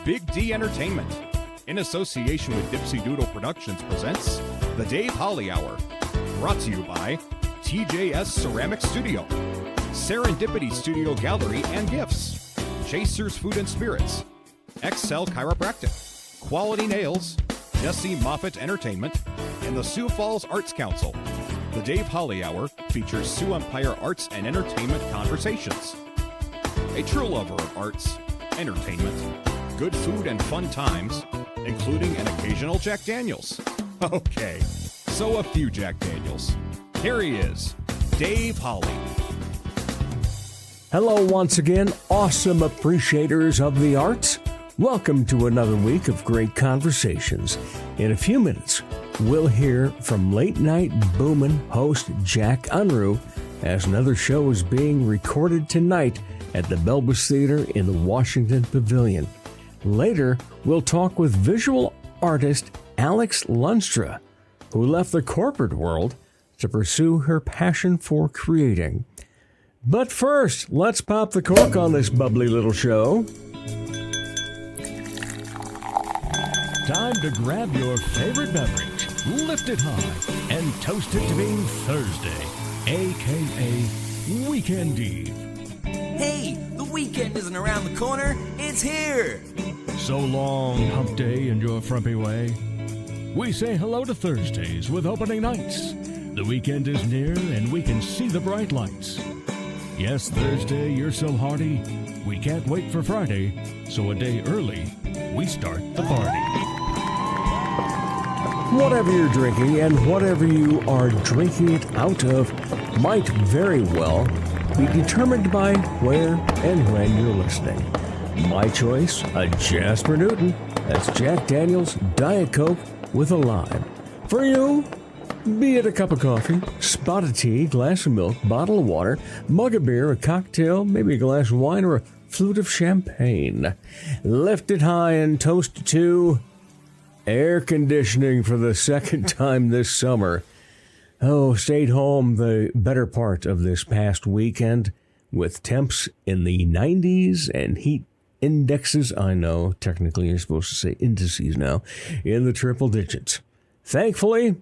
Big D Entertainment, in association with Dipsy Doodle Productions, presents The Dave Holly Hour. Brought to you by TJS Ceramic Studio, Serendipity Studio Gallery and Gifts, Chasers Food and Spirits, Excel Chiropractic, Quality Nails, Jesse Moffitt Entertainment, and the Sioux Falls Arts Council. The Dave Holly Hour features Sioux Empire arts and entertainment conversations. A true lover of arts, entertainment, good food, and fun times, including an occasional Jack Daniels. Okay, so a few Jack Daniels. Here he is, Dave Holly. Hello once again, awesome appreciators of the arts. Welcome to another week of great conversations. In a few minutes, we'll hear from Late Night Boomin host Jack Unruh as another show is being recorded tonight at the Belbus Theater in the Washington Pavilion. Later, we'll talk with visual artist Alex Lundstra, who left the corporate world to pursue her passion for creating. But first, let's pop the cork on this bubbly little show. Time to grab your favorite beverage, lift it high, and toast it to being Thursday, a.k.a. Weekend Eve. Hey, the weekend isn't around the corner, it's here! So long, hump day in your frumpy way. We say hello to Thursdays with opening nights. The weekend is near and we can see the bright lights. Yes, Thursday, you're so hearty, we can't wait for Friday, so a day early, we start the party. Whatever you're drinking and whatever you are drinking it out of might very well be determined by where and when you're listening. My choice, a Jasper Newton. That's Jack Daniels Diet Coke with a lime. For you, be it a cup of coffee, spot of tea, glass of milk, bottle of water, mug of beer, a cocktail, maybe a glass of wine, or a flute of champagne. Lift it high and toast to air conditioning for the second time this summer. Oh, stayed home the better part of this past weekend with temps in the 90s and heat indexes, I know, technically you're supposed to say indices now, in the triple digits. Thankfully,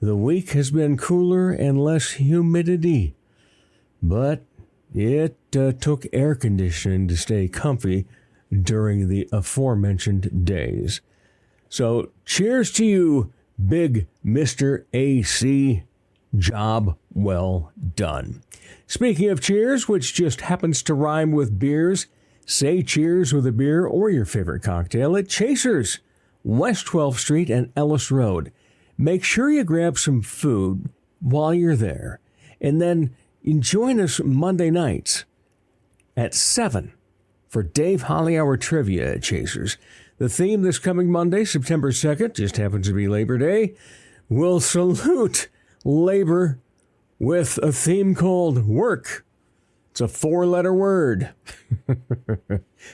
the week has been cooler and less humidity, but it took air conditioning to stay comfy during the aforementioned days. So cheers to you, big Mr. AC. Job well done. Speaking of cheers, which just happens to rhyme with beers, say cheers with a beer or your favorite cocktail at Chasers, West 12th Street and Ellis Road. Make sure you grab some food while you're there, and then join us Monday nights at 7 for Dave Holly Hour Trivia at Chasers. The theme this coming Monday, September 2nd, just happens to be Labor Day. We'll salute labor with a theme called work. It's a 4-letter word.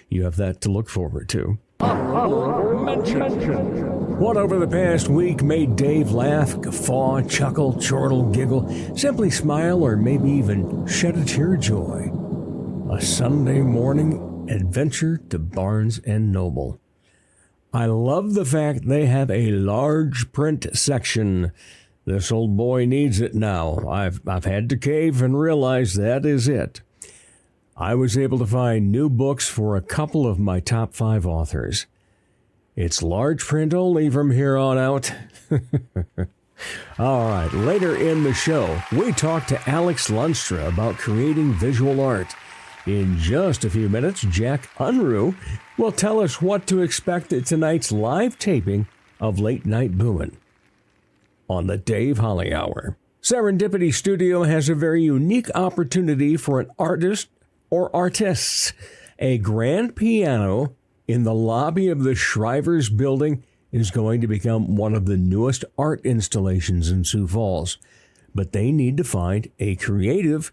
You have that to look forward to. What over the past week made Dave laugh, guffaw, chuckle, chortle, giggle, simply smile, or maybe even shed a tear of joy? A Sunday morning adventure to Barnes & Noble. I love the fact they have a large print section. This old boy needs it now. I've had to cave and realize that is it. I was able to find new books for a couple of my top 5 authors. It's large print only from here on out. All right, later in the show, we talk to Alex Lundstra about creating visual art. In just a few minutes, Jack Unruh will tell us what to expect at tonight's live taping of Late Night Boomin on the Dave Holly Hour. Serendipity Studio has a very unique opportunity for an artist or artists. A grand piano in the lobby of the Shrivers Building is going to become one of the newest art installations in Sioux Falls. But they need to find a creative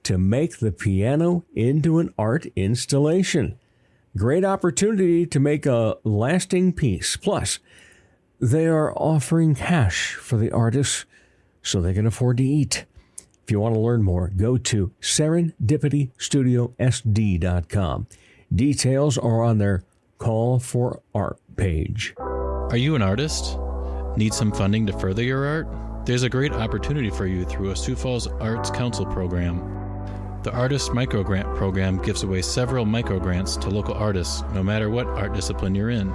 to make the piano into an art installation. Great opportunity to make a lasting piece. Plus, they are offering cash for the artists so they can afford to eat. If you want to learn more, go to serendipitystudiosd.com. Details are on their Call for Art page. Are you an artist? Need some funding to further your art? There's a great opportunity for you through a Sioux Falls Arts Council program. The Artist Microgrant program gives away several microgrants to local artists, no matter what art discipline you're in.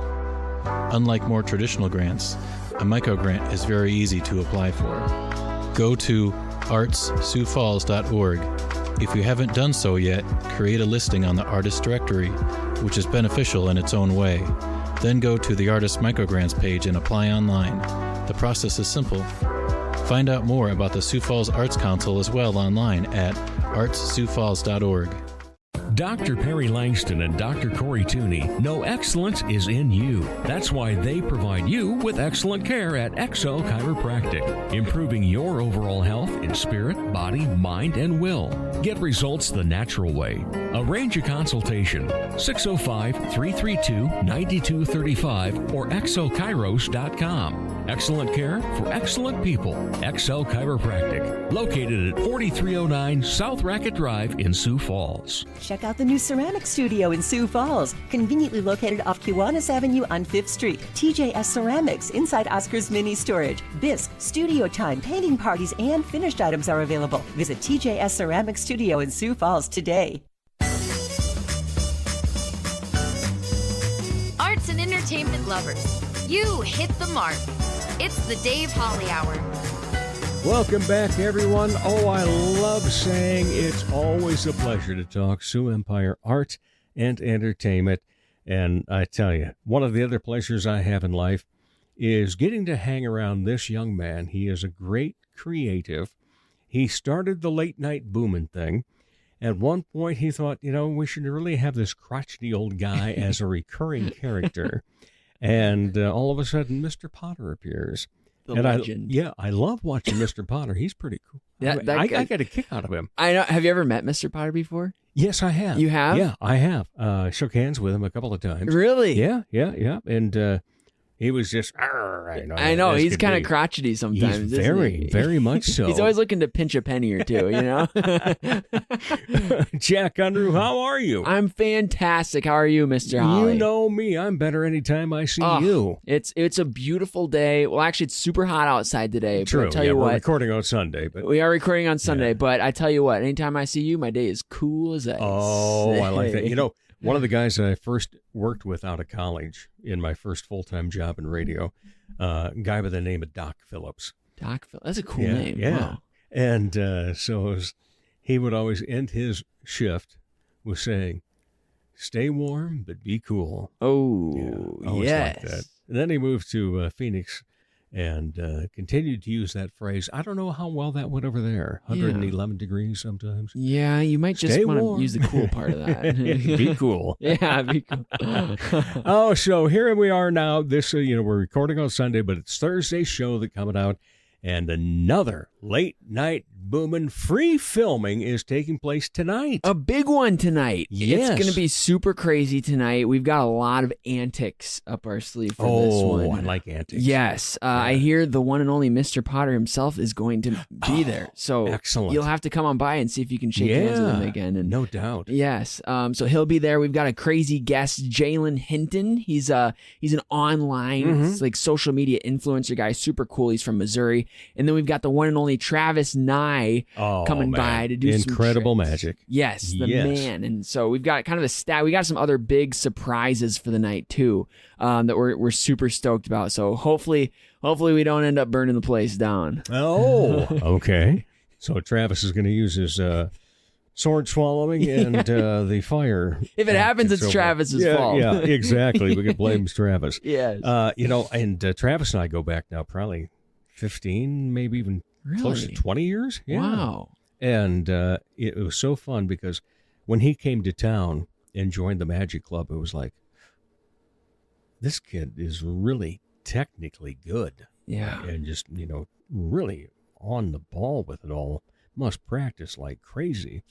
Unlike more traditional grants, a microgrant is very easy to apply for. Go to artssiouxfalls.org. If you haven't done so yet, create a listing on the Artist Directory, which is beneficial in its own way. Then go to the Artist Microgrants page and apply online. The process is simple. Find out more about the Sioux Falls Arts Council as well online at artssiouxfalls.org. Dr. Perry Langston and Dr. Corey Tooney know excellence is in you. That's why they provide you with excellent care at XO Chiropractic, improving your overall health in spirit, body, mind, and will. Get results the natural way. Arrange a consultation, 605-332-9235 or exokairos.com. Excellent care for excellent people. XO Chiropractic, located at 4309 South Racket Drive in Sioux Falls. Check out the new ceramic studio in Sioux Falls, conveniently located off Kiwanis Avenue on 5th Street. TJS Ceramics inside Oscar's Mini Storage. Bisque, studio time, painting parties, and finished items are available. Visit TJS Ceramic Studio in Sioux Falls today. Arts and entertainment lovers, you hit the mark. It's the Dave Holly Hour. Welcome back, everyone. Oh, I love saying it's always a pleasure to talk Sioux Empire art and entertainment. And I tell you, one of the other pleasures I have in life is getting to hang around this young man. He is a great creative. He started the late Night Boomin thing. At one point, he thought, we should really have this crotchety old guy as a recurring character. And all of a sudden, Mr. Potter appears. The legend. I love watching Mr. Potter. He's pretty cool. I get a kick out of him. I know. Have you ever met Mr. Potter before? Yes, I have. You have? Yeah, I have. Shook hands with him a couple of times. Really? Yeah. And he was just, I know. He's kind of crotchety sometimes. He's very much so. He's always looking to pinch a penny or two, Jack Unruh, how are you? I'm fantastic. How are you, Mr. Holly? You know me. I'm better anytime I see you. It's a beautiful day. Well, actually, it's super hot outside today. True. But I tell you what, we're recording on Sunday. But we are recording on Sunday, but I tell you what, anytime I see you, my day is cool as ice. Oh, I like that. One of the guys that I first worked with out of college in my first full-time job in radio, a guy by the name of Doc Phillips. Doc Phillips. That's a cool name. Yeah. Wow. And he would always end his shift with saying, "Stay warm, but be cool." Oh, yes. Like that. And then he moved to Phoenix and continued to use that phrase. I don't know how well that went over there. 111 degrees sometimes. Yeah, you might just want to use the cool part of that. Be cool. Yeah, be cool. Oh, so here we are now. This, we're recording on Sunday, but it's Thursday's show that's coming out. And another late night Boomin' free filming is taking place tonight. A big one tonight. Yes. It's going to be super crazy tonight. We've got a lot of antics up our sleeve for this one. Oh, I like antics. Yes. I hear the one and only Mr. Potter himself is going to be there. So excellent. You'll have to come on by and see if you can shake hands with him again. And no doubt. Yes. So he'll be there. We've got a crazy guest, Jalen Hinton. He's an online like social media influencer guy. Super cool. He's from Missouri. And then we've got the one and only Travis Nye coming by to do some incredible tricks. magic. Yes, the man. And so we've got kind of a stat. We got some other big surprises for the night too that we're super stoked about. So hopefully we don't end up burning the place down. Oh, okay. So Travis is going to use his sword swallowing and the fire. If it happens, it's Travis's fault. Yeah, exactly. We can blame Travis. Yes. And Travis and I go back now probably 15, maybe even close to 20 years. Yeah. Wow. And it was so fun because when he came to town and joined the Magic Club, it was like, this kid is really technically good. Yeah. And just, really on the ball with it all. Must practice like crazy.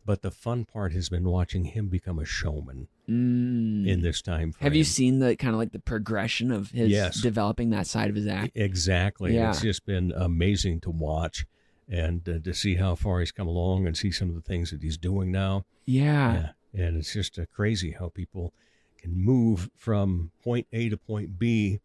But the fun part has been watching him become a showman in this time frame. Have you seen the kind of like the progression of his developing that side of his act? Exactly. Yeah. It's just been amazing to watch and to see how far he's come along and see some of the things that he's doing now. Yeah. And it's just crazy how people can move from point A to point B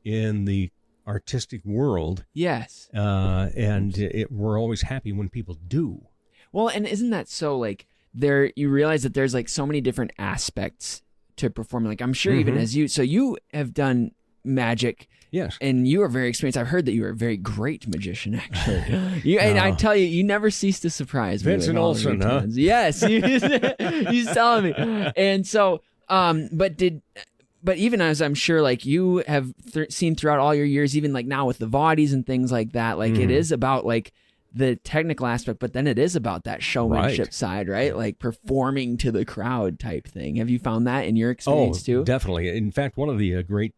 in the artistic world. Yes. And we're always happy when people do. Well, and isn't that so, like, you realize that there's like so many different aspects to performing. Like, I'm sure even as you have done magic. Yes. And you are very experienced. I've heard that you are a very great magician, actually. And I tell you, you never cease to surprise me. Vincent Olsen, huh? Yes. He's telling me. And so, but even as I'm sure, like, you have seen throughout all your years, even like now with the Vaudies and things like that, like it is about like the technical aspect, but then it is about that showmanship side, right? Like performing to the crowd type thing. Have you found that in your experience too? Definitely. In fact, one of the great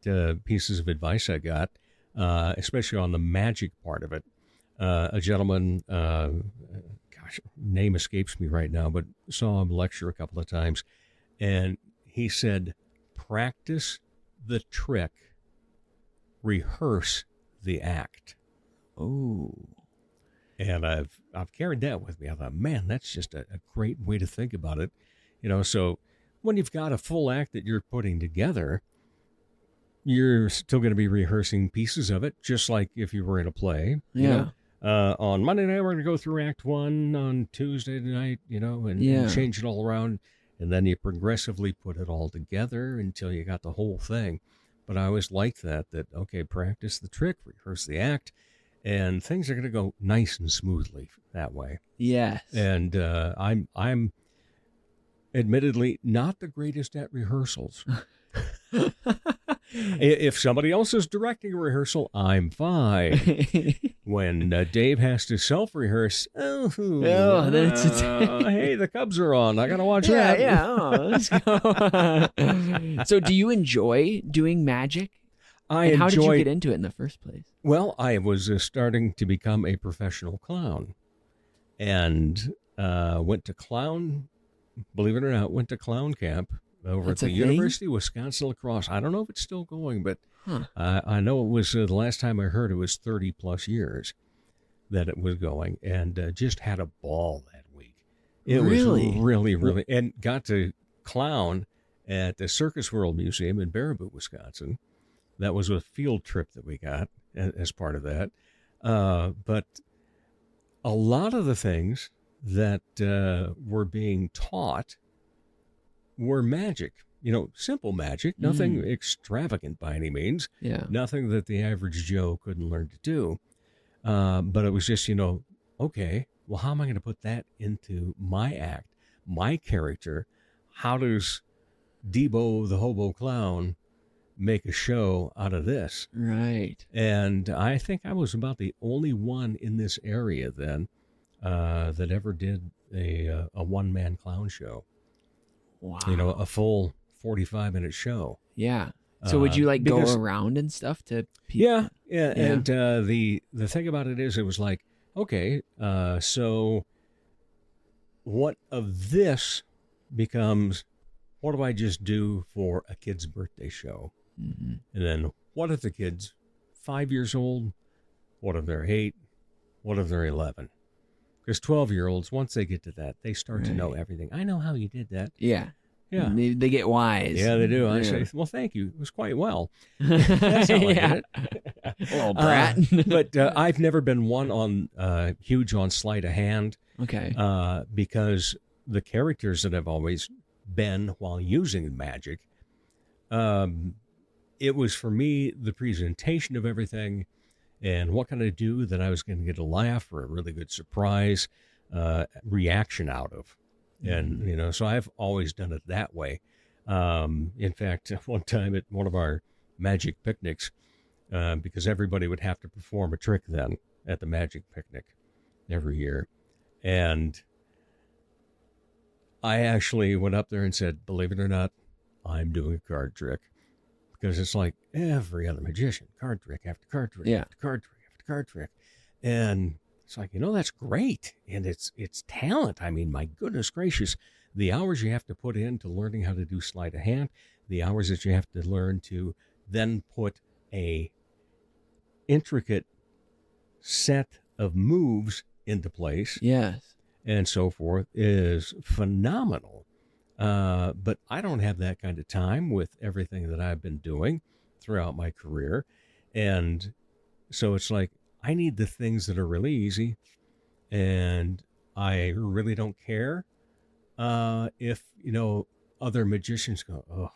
pieces of advice I got, especially on the magic part of it, a gentleman, name escapes me right now, but saw him lecture a couple of times, and he said, practice the trick, rehearse the act. Oh. And I've carried that with me. I thought, man, that's just a great way to think about it. So when you've got a full act that you're putting together, you're still going to be rehearsing pieces of it, just like if you were in a play. On Monday night, we're going to go through Act 1. On Tuesday night, and change it all around. And then you progressively put it all together until you got the whole thing. But I always liked that, okay, practice the trick, rehearse the act, and things are going to go nice and smoothly that way. Yes. And I'm admittedly not the greatest at rehearsals. If somebody else is directing a rehearsal, I'm fine. When Dave has to self-rehearse, hey, the Cubs are on. I got to watch that. Yeah, let's go. So do you enjoy doing magic? How did you get into it in the first place? Well, I was starting to become a professional clown, and went to clown camp over at the University of Wisconsin La Crosse. I don't know if it's still going, but I know it was the last time I heard it was 30 plus years that it was going, and just had a ball that week. It was really, and got to clown at the Circus World Museum in Baraboo, Wisconsin. That was a field trip that we got as part of that. But a lot of the things that were being taught were magic, simple magic, nothing extravagant by any means, nothing that the average Joe couldn't learn to do. But it was just, okay, well, how am I going to put that into my act, my character? How does Debo the Hobo Clown make a show out of this? Right. And I think I was about the only one in this area then that ever did a one-man clown show. Wow. A full 45-minute show. Yeah. So would you go around and stuff to people? Yeah. And the thing about it is, it was like, okay, so what of this becomes, what do I just do for a kid's birthday show? Mm-hmm. And then what if the kid's 5 years old? What if they're 8? What if they're 11? Because 12-year-olds, once they get to that, they start to know everything. I know how you did that. Yeah. Yeah. They get wise. Yeah, they do. I say, well, thank you. It was quite well. That's how I did it. Little brat. But I've never been one on huge on sleight of hand. Okay. Because the characters that I've always been while using magic, it was for me the presentation of everything and what can I do that I was going to get a laugh or a really good surprise reaction out of. And, so I've always done it that way. In fact, one time at one of our magic picnics, because everybody would have to perform a trick then at the magic picnic every year. And I actually went up there and said, believe it or not, I'm doing a card trick. Because it's like every other magician, card trick after card trick after card trick after card trick. And it's like, that's great. And it's talent. I mean, my goodness gracious, the hours you have to put into learning how to do sleight of hand, the hours that you have to learn to then put a intricate set of moves into place. Yes. And so forth is phenomenal. But I don't have that kind of time with everything that I've been doing throughout my career. And so it's like, I need the things that are really easy, and I really don't care if, other magicians go, oh,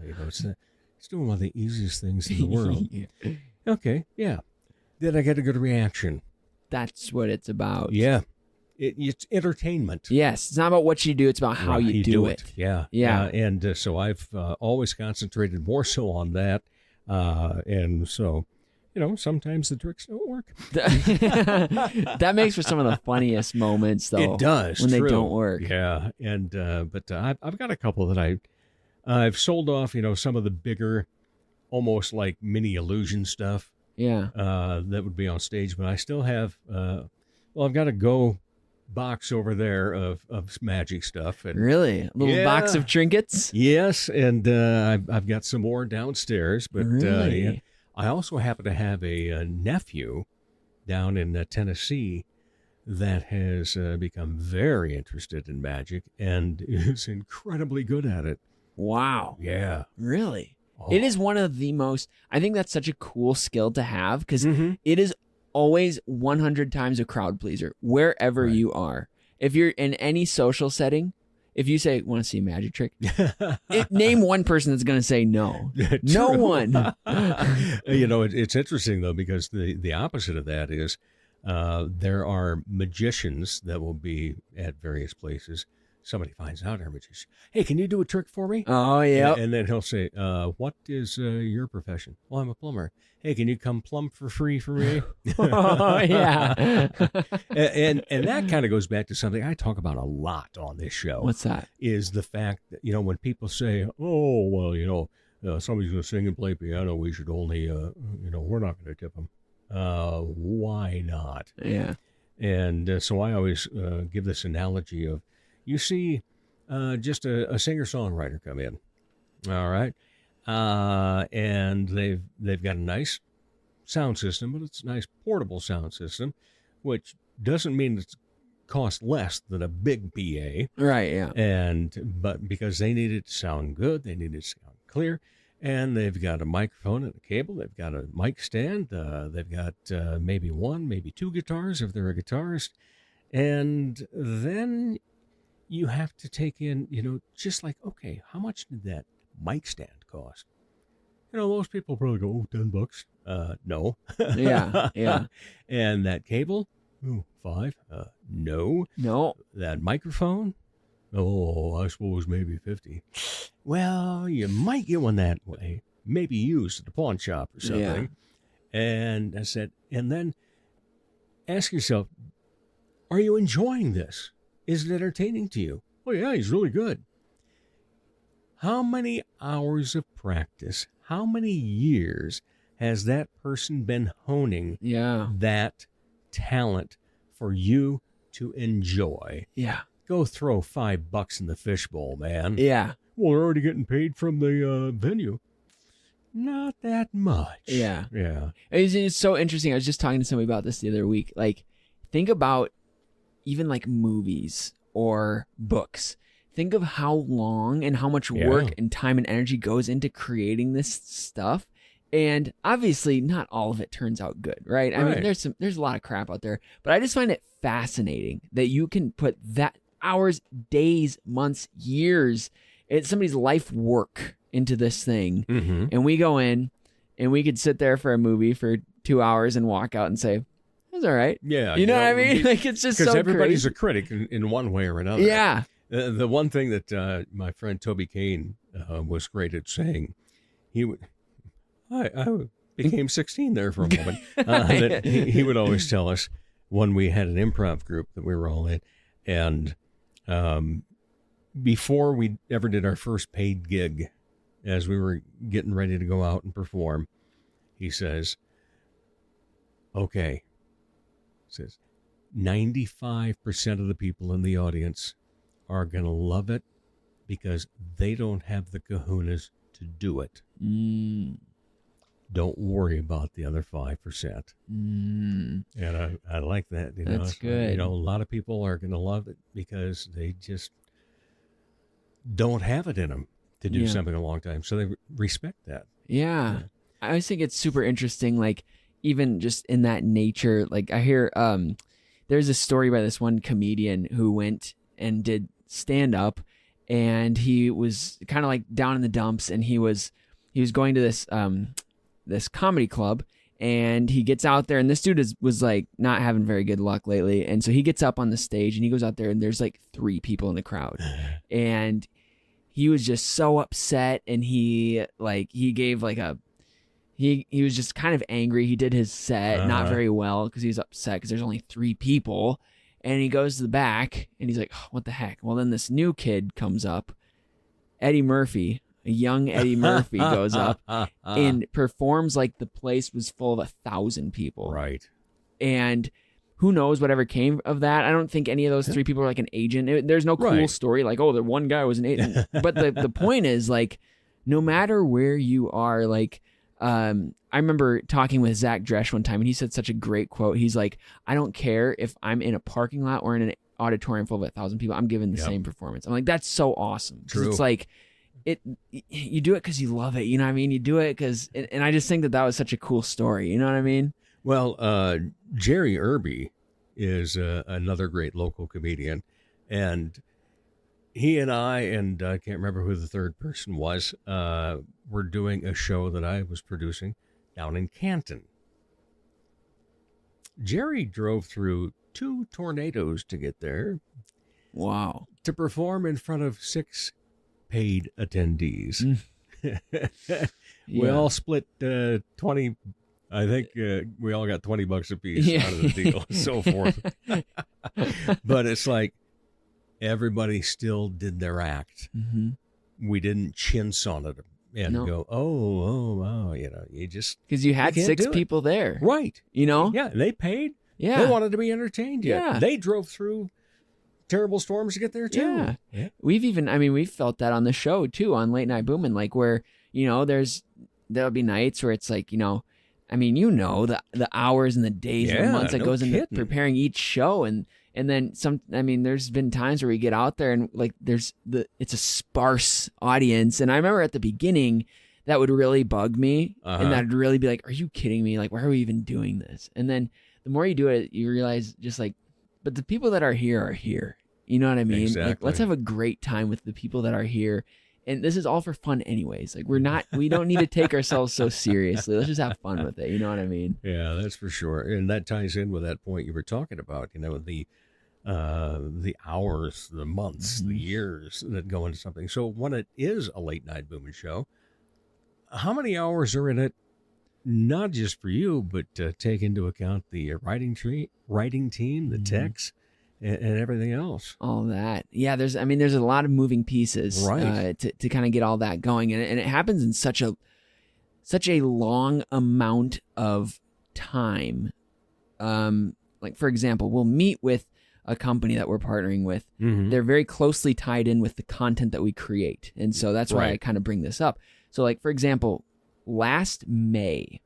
it's doing one of the easiest things in the world. Okay, yeah. Did I get a good reaction? That's what it's about. Yeah. It's entertainment. Yes. It's not about what you do. It's about how you do it. Yeah. Yeah. And so I've always concentrated more so on that. And so, sometimes the tricks don't work. That makes for some of the funniest moments, though. It does. When true. they don't work. Yeah. And, but I've got a couple that I've sold off, some of the bigger, almost like mini illusion stuff. Yeah. That would be on stage, but I still have, I've got a Go box over there of magic stuff. And Really? A little box of trinkets? yes, and I've got some more downstairs. But Really? I also happen to have a nephew down in Tennessee that has become very interested in magic and is incredibly good at it. Wow. Yeah. Really? Oh. It is one of the most, I think that's such a cool skill to have because Mhm. it is always 100 times a crowd pleaser wherever Right. you are. If you're in any social setting, if you say, want to see a magic trick? Name one person that's going to say no. No True. one. It's interesting, though, because the opposite of that is there are magicians that will be at various places. Somebody finds out they're a magician. Hey, can you do a trick for me? Oh, yeah. And then he'll say, what is your profession? Well, I'm a plumber. Hey, can you come plumb for free for me? Oh, yeah. and that kind of goes back to something I talk about a lot on this show. What's that? Is the fact that, when people say, oh, well, somebody's going to sing and play piano, we should only, we're not going to tip them. Why not? Yeah. And so I always give this analogy of, you see just a singer-songwriter come in, all right? And they've got a nice sound system, but it's a nice portable sound system, which doesn't mean it costs less than a big PA. Right, yeah. But because they need it to sound good, they need it to sound clear, and they've got a microphone and a cable, they've got a mic stand, they've got maybe one, maybe two guitars if they're a guitarist, and then you have to take in, just like, okay, how much did that mic stand cost? Most people probably go, oh, $10. No. Yeah, yeah. And that cable, $5. No. No. That microphone, I suppose maybe $50. Well, you might get one that way, maybe used at the pawn shop or something. Yeah. And I said, and then ask yourself, are you enjoying this? Is it entertaining to you? Oh, yeah, he's really good. How many hours of practice, how many years has that person been honing that talent for you to enjoy? Yeah. Go throw $5 in the fishbowl, man. Yeah. Well, they're already getting paid from the venue. Not that much. Yeah. Yeah. It's so interesting. I was just talking to somebody about this the other week. Like, think about even like movies or books. Think of how long and how much work and time and energy goes into creating this stuff. And obviously not all of it turns out good, right? I mean, there's a lot of crap out there, but I just find it fascinating that you can put that hours, days, months, years, it's somebody's life work into this thing. Mm-hmm. And we go in and we could sit there for a movie for 2 hours and walk out and say, that's all right. Yeah. You know what I mean? Like, it's just so because everybody's crazy. a critic in one way or another. Yeah. The one thing that my friend Toby Kane was great at saying, I became 16 there for a moment. That he would always tell us when we had an improv group that we were all in, and before we ever did our first paid gig, as we were getting ready to go out and perform, he says, okay, says 95% of the people in the audience are going to love it because they don't have the kahunas to do it. Don't worry about the other 5%. And I like that. That's good. A lot of people are going to love it because they just, don't have it in them to do Yeah. something a long time. So they respect that. Yeah. I always think it's super interesting, like, even just in that nature. Like, I hear there's a story by this one comedian who went and did stand-up, and he was kind of like down in the dumps, and he was going to this comedy club, and he gets out there, and this dude was like not having very good luck lately, and so he gets up on the stage, and he goes out there, and there's like 3 people in the crowd, and he was just so upset, and he gave like he was just kind of angry. He did his set not very well because he was upset because there's only 3 people, and he goes to the back, and he's like, oh, what the heck? Well, then this new kid comes up, Eddie Murphy. A young Eddie Murphy goes up and performs like the place was full of 1,000 people. Right. And who knows whatever came of that. I don't think any of those 3 people were like an agent. There's no cool story like, oh, the one guy was an agent. But the point is, like, no matter where you are, like, I remember talking with Zach Dresch one time, and he said such a great quote. He's like, I don't care if I'm in a parking lot or in an auditorium full of 1,000 people, I'm giving the same performance. I'm like, that's so awesome. Because it's like, you do it because you love it, you know what I mean? You do it because, and I just think that was such a cool story, you know what I mean? Well, Jerry Irby is another great local comedian, and he and I can't remember who the third person was, were doing a show that I was producing down in Canton. Jerry drove through 2 tornadoes to get there. Wow. To perform in front of 6 paid attendees. We all split 20. I think we all got $20 a piece out of the deal, and so forth. But it's like everybody still did their act. Mm-hmm. We didn't chintz on it and go, wow, you know, you just because you had 6 people there, right? You know, yeah, they paid. Yeah, they wanted to be entertained. Yeah, they drove through terrible storms to get there too. Yeah. We've felt that on the show too, on Late Night Boomin', like where, you know, there'll be nights where it's like, you know, I mean, you know, the hours and the days and the months that goes into preparing each show, and then there's been times where we get out there and like it's a sparse audience, and I remember at the beginning that would really bug me, and that'd really be like, are you kidding me? Like, why are we even doing this? And then the more you do it, you realize just like, but the people that are here. You know what I mean? Exactly. Like, let's have a great time with the people that are here. And this is all for fun anyways. Like, we don't need to take ourselves so seriously. Let's just have fun with it. You know what I mean? Yeah, that's for sure. And that ties in with that point you were talking about, you know, the hours, the months, the years that go into something. So when it is a Late Night Boomin' show, how many hours are in it? Not just for you, but take into account the writing team, the techs, and everything else. All that. Yeah, there's a lot of moving pieces to kind of get all that going. And it happens in such a long amount of time. Like, for example, we'll meet with a company that we're partnering with. Mm-hmm. They're very closely tied in with the content that we create. And so that's why I kind of bring this up. So, like, for example, last May,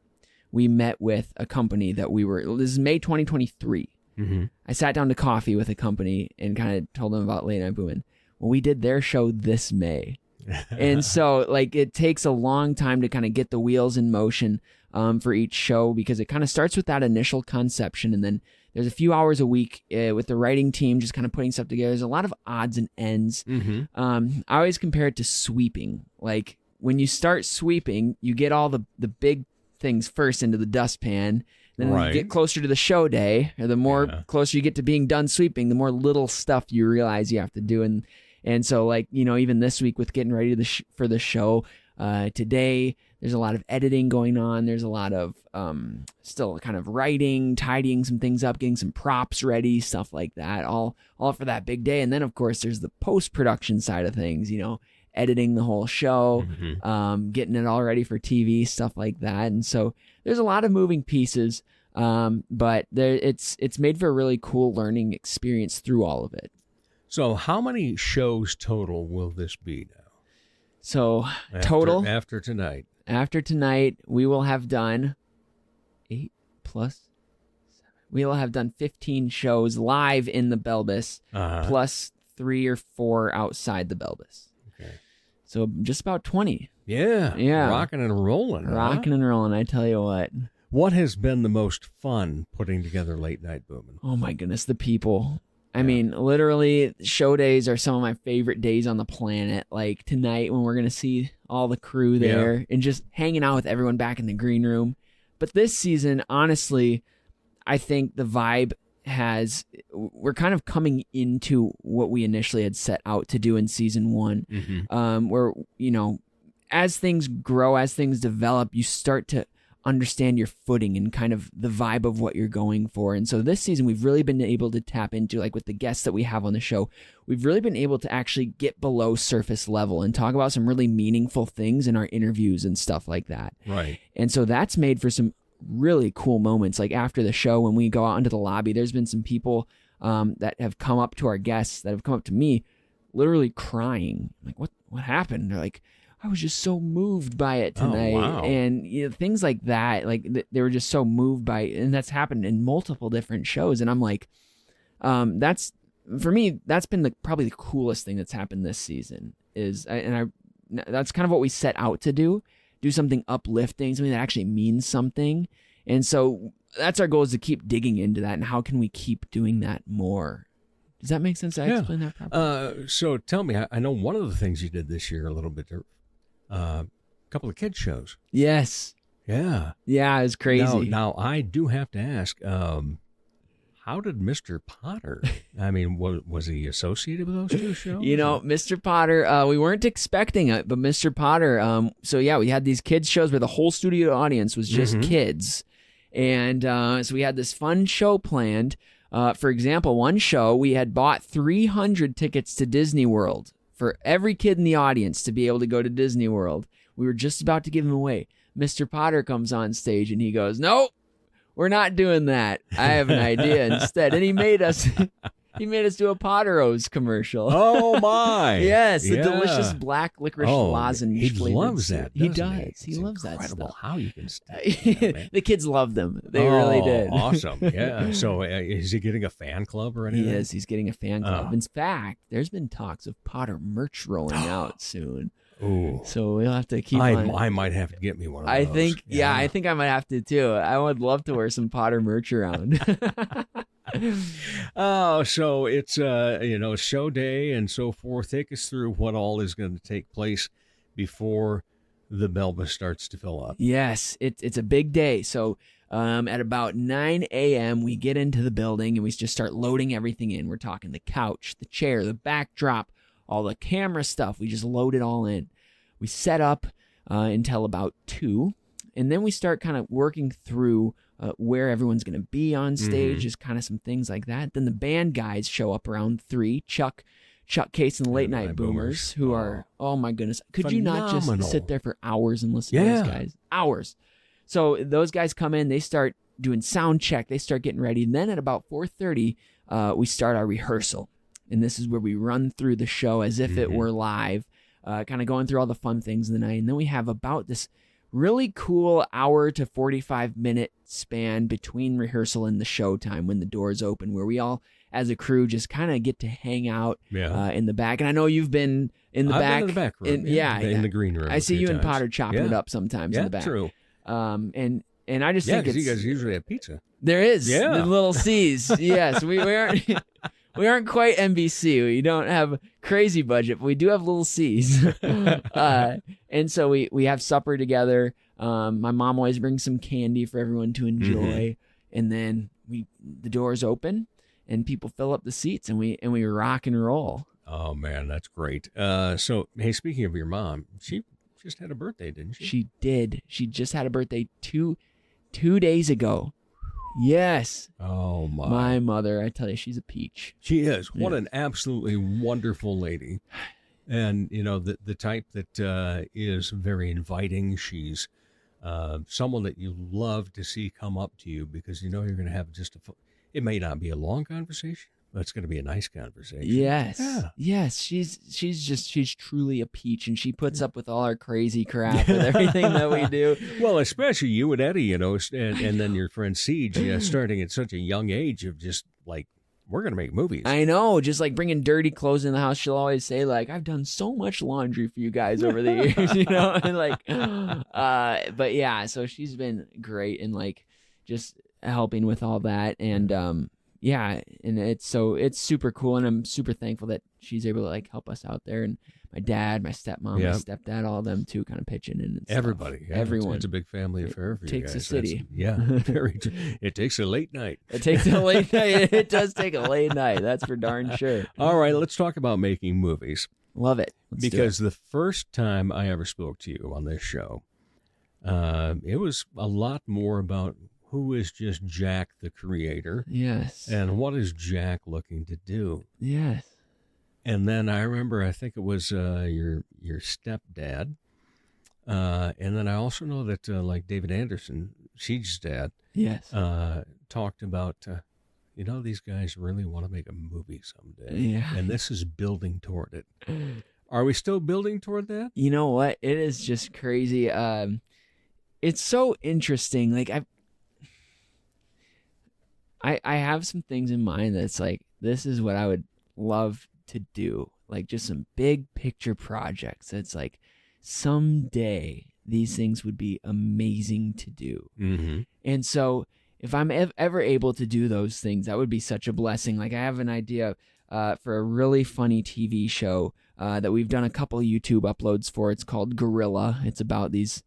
we met with a company that this is May 2023. Mm-hmm. I sat down to coffee with a company and kind of told them about Late Night Boomin'. Well, we did their show this May. And so, like, it takes a long time to kind of get the wheels in motion for each show, because it kind of starts with that initial conception, and then there's a few hours a week with the writing team just kind of putting stuff together. There's a lot of odds and ends. Mm-hmm. I always compare it to sweeping. Like, when you start sweeping, you get all the big things first into the dustpan. Then when you get closer to the show day, or the more closer you get to being done sweeping, the more little stuff you realize you have to do. And so, like, you know, even this week with getting ready for the show, today, there's a lot of editing going on. There's a lot of still kind of writing, tidying some things up, getting some props ready, stuff like that, all for that big day. And then, of course, there's the post-production side of things, you know, editing the whole show, getting it all ready for TV, stuff like that. And so there's a lot of moving pieces, but it's made for a really cool learning experience through all of it. So how many shows total will this be now? So after tonight, we will have done 8 plus 7. We will have done 15 shows live in the Belbis, plus 3 or 4 outside the Belbis. So just about 20. Yeah. Yeah. Rocking and rolling. Rocking and rolling, I tell you what. What has been the most fun putting together Late Night Boomin'? Oh my goodness, the people. I mean, literally, show days are some of my favorite days on the planet. Like tonight when we're going to see all the crew there and just hanging out with everyone back in the green room. But this season, honestly, I think the vibe we're kind of coming into what we initially had set out to do in season 1, where, as things grow, as things develop, you start to understand your footing and kind of the vibe of what you're going for. And so this season, we've really been able to tap into, like with the guests that we have on the show, we've really been able to actually get below surface level and talk about some really meaningful things in our interviews and stuff like that. Right. And so that's made for some really cool moments. Like after the show, when we go out into the lobby, there's been some people that have come up to our guests, that have come up to me, literally crying. Like, what happened? They're like, I was just so moved by it tonight. Oh, wow. And things like that. Like they were just so moved by it. And that's happened in multiple different shows. And I'm like, that's, for me, that's been probably the coolest thing that's happened this season that's kind of what we set out to do something uplifting, something that actually means something. And so that's our goal, is to keep digging into that. And how can we keep doing that more? Does that make sense? Did I explain that properly? So tell me, I know one of the things you did this year a little bit, a couple of kids shows. Yes. Yeah. Yeah, it was crazy. Now I do have to ask, how did Mr. Potter, I mean, was he associated with those two shows? Mr. Potter, we weren't expecting it, but Mr. Potter, so yeah, we had these kids shows where the whole studio audience was just kids. And so we had this fun show planned. For example, one show, we had bought 300 tickets to Disney World for every kid in the audience to be able to go to Disney World. We were just about to give them away. Mr. Potter comes on stage and he goes, "Nope, we're not doing that. I have an idea instead." And he made us do a Potteros commercial. Oh my! Yes, the Yeah. delicious black licorice lozenge. He flavored loves soup. that. He doesn't does. He It's loves that incredible stuff. how you can stick that, man. The kids love them. They really did. Awesome. Yeah. So is he getting a fan club or anything? He is. He's getting a fan club. In fact, there's been talks of Potter merch rolling out soon. Ooh. So we'll have to keep I might have to get me one of those. I think I might have to too. I would love to wear some Potter merch around. Oh, so it's show day and so forth. Take us through what all is going to take place before the Belva starts to fill up. Yes, it's a big day. So at about 9 a.m. we get into the building and we just start loading everything in. We're talking the couch, the chair, the backdrop, all the camera stuff. We just load it all in. We set up until about 2, and then we start kind of working through where everyone's going to be on stage, just kind of some things like that. Then the band guys show up around 3. Chuck Case and the Late Night Boomers, who are, oh my goodness. Could you not just sit there for hours and listen to those guys? Hours. So those guys come in, they start doing sound check, they start getting ready. And then at about 4:30, we start our rehearsal. And this is where we run through the show as if it were live, kind of going through all the fun things of the night. And then we have about this really cool hour to 45-minute span between rehearsal and the show time when the doors open, where we all, as a crew, just kind of get to hang out in the back. And I know you've been in the back. Been in the back room. In the green room. I see you and Potter chopping it up sometimes in the back. True. And I just think it's... you guys usually have pizza. There is. The little C's. Yes, we aren't... We aren't quite NBC. We don't have a crazy budget, but we do have little C's. And so we have supper together. My mom always brings some candy for everyone to enjoy. And then the doors open and people fill up the seats and we rock and roll. Oh man, that's great. So hey, speaking of your mom, she just had a birthday, didn't she? She did. She just had a birthday two days ago. Yes. Oh, my. My mother, I tell you, she's a peach. She is. What an absolutely wonderful lady. And, the type that is very inviting. She's someone that you love to see come up to you because you're going to have it may not be a long conversation, but it's going to be a nice conversation. Yes. Yeah. Yes. She's truly a peach, and she puts up with all our crazy crap with everything that we do. Well, especially you and Eddie, and then your friend Siege, starting at such a young age of just like we're going to make movies. I know, just like bringing dirty clothes in the house. She'll always say like, I've done so much laundry for you guys over the years, you know, and like, but yeah, so she's been great and like just helping with all that. And, yeah, and it's super cool. And I'm super thankful that she's able to like help us out there. And my dad, my stepmom, my stepdad, all of them too, kind of pitching in. And everybody, everyone. It's a big family affair for you takes guys. a city. Very true. It takes a late night. It takes a late night. It does take a late night. That's for darn sure. All right, let's talk about making movies. Love it. Because the first time I ever spoke to you on this show, it was a lot more about who is just Jack the creator. Yes. And what is Jack looking to do? Yes. And then I remember, I think it was your stepdad. And then I also know that like David Anderson, She's dad, yes, talked about, these guys really want to make a movie someday. Yeah. And this is building toward it. Are we still building toward that? You know what? It is just crazy. It's so interesting. Like I have some things in mind that's like, this is what I would love to do. Like just some big picture projects. It's like someday these things would be amazing to do. Mm-hmm. And so if I'm ever able to do those things, that would be such a blessing. Like I have an idea for a really funny TV show that we've done a couple of YouTube uploads for. It's called Gorilla. It's about these.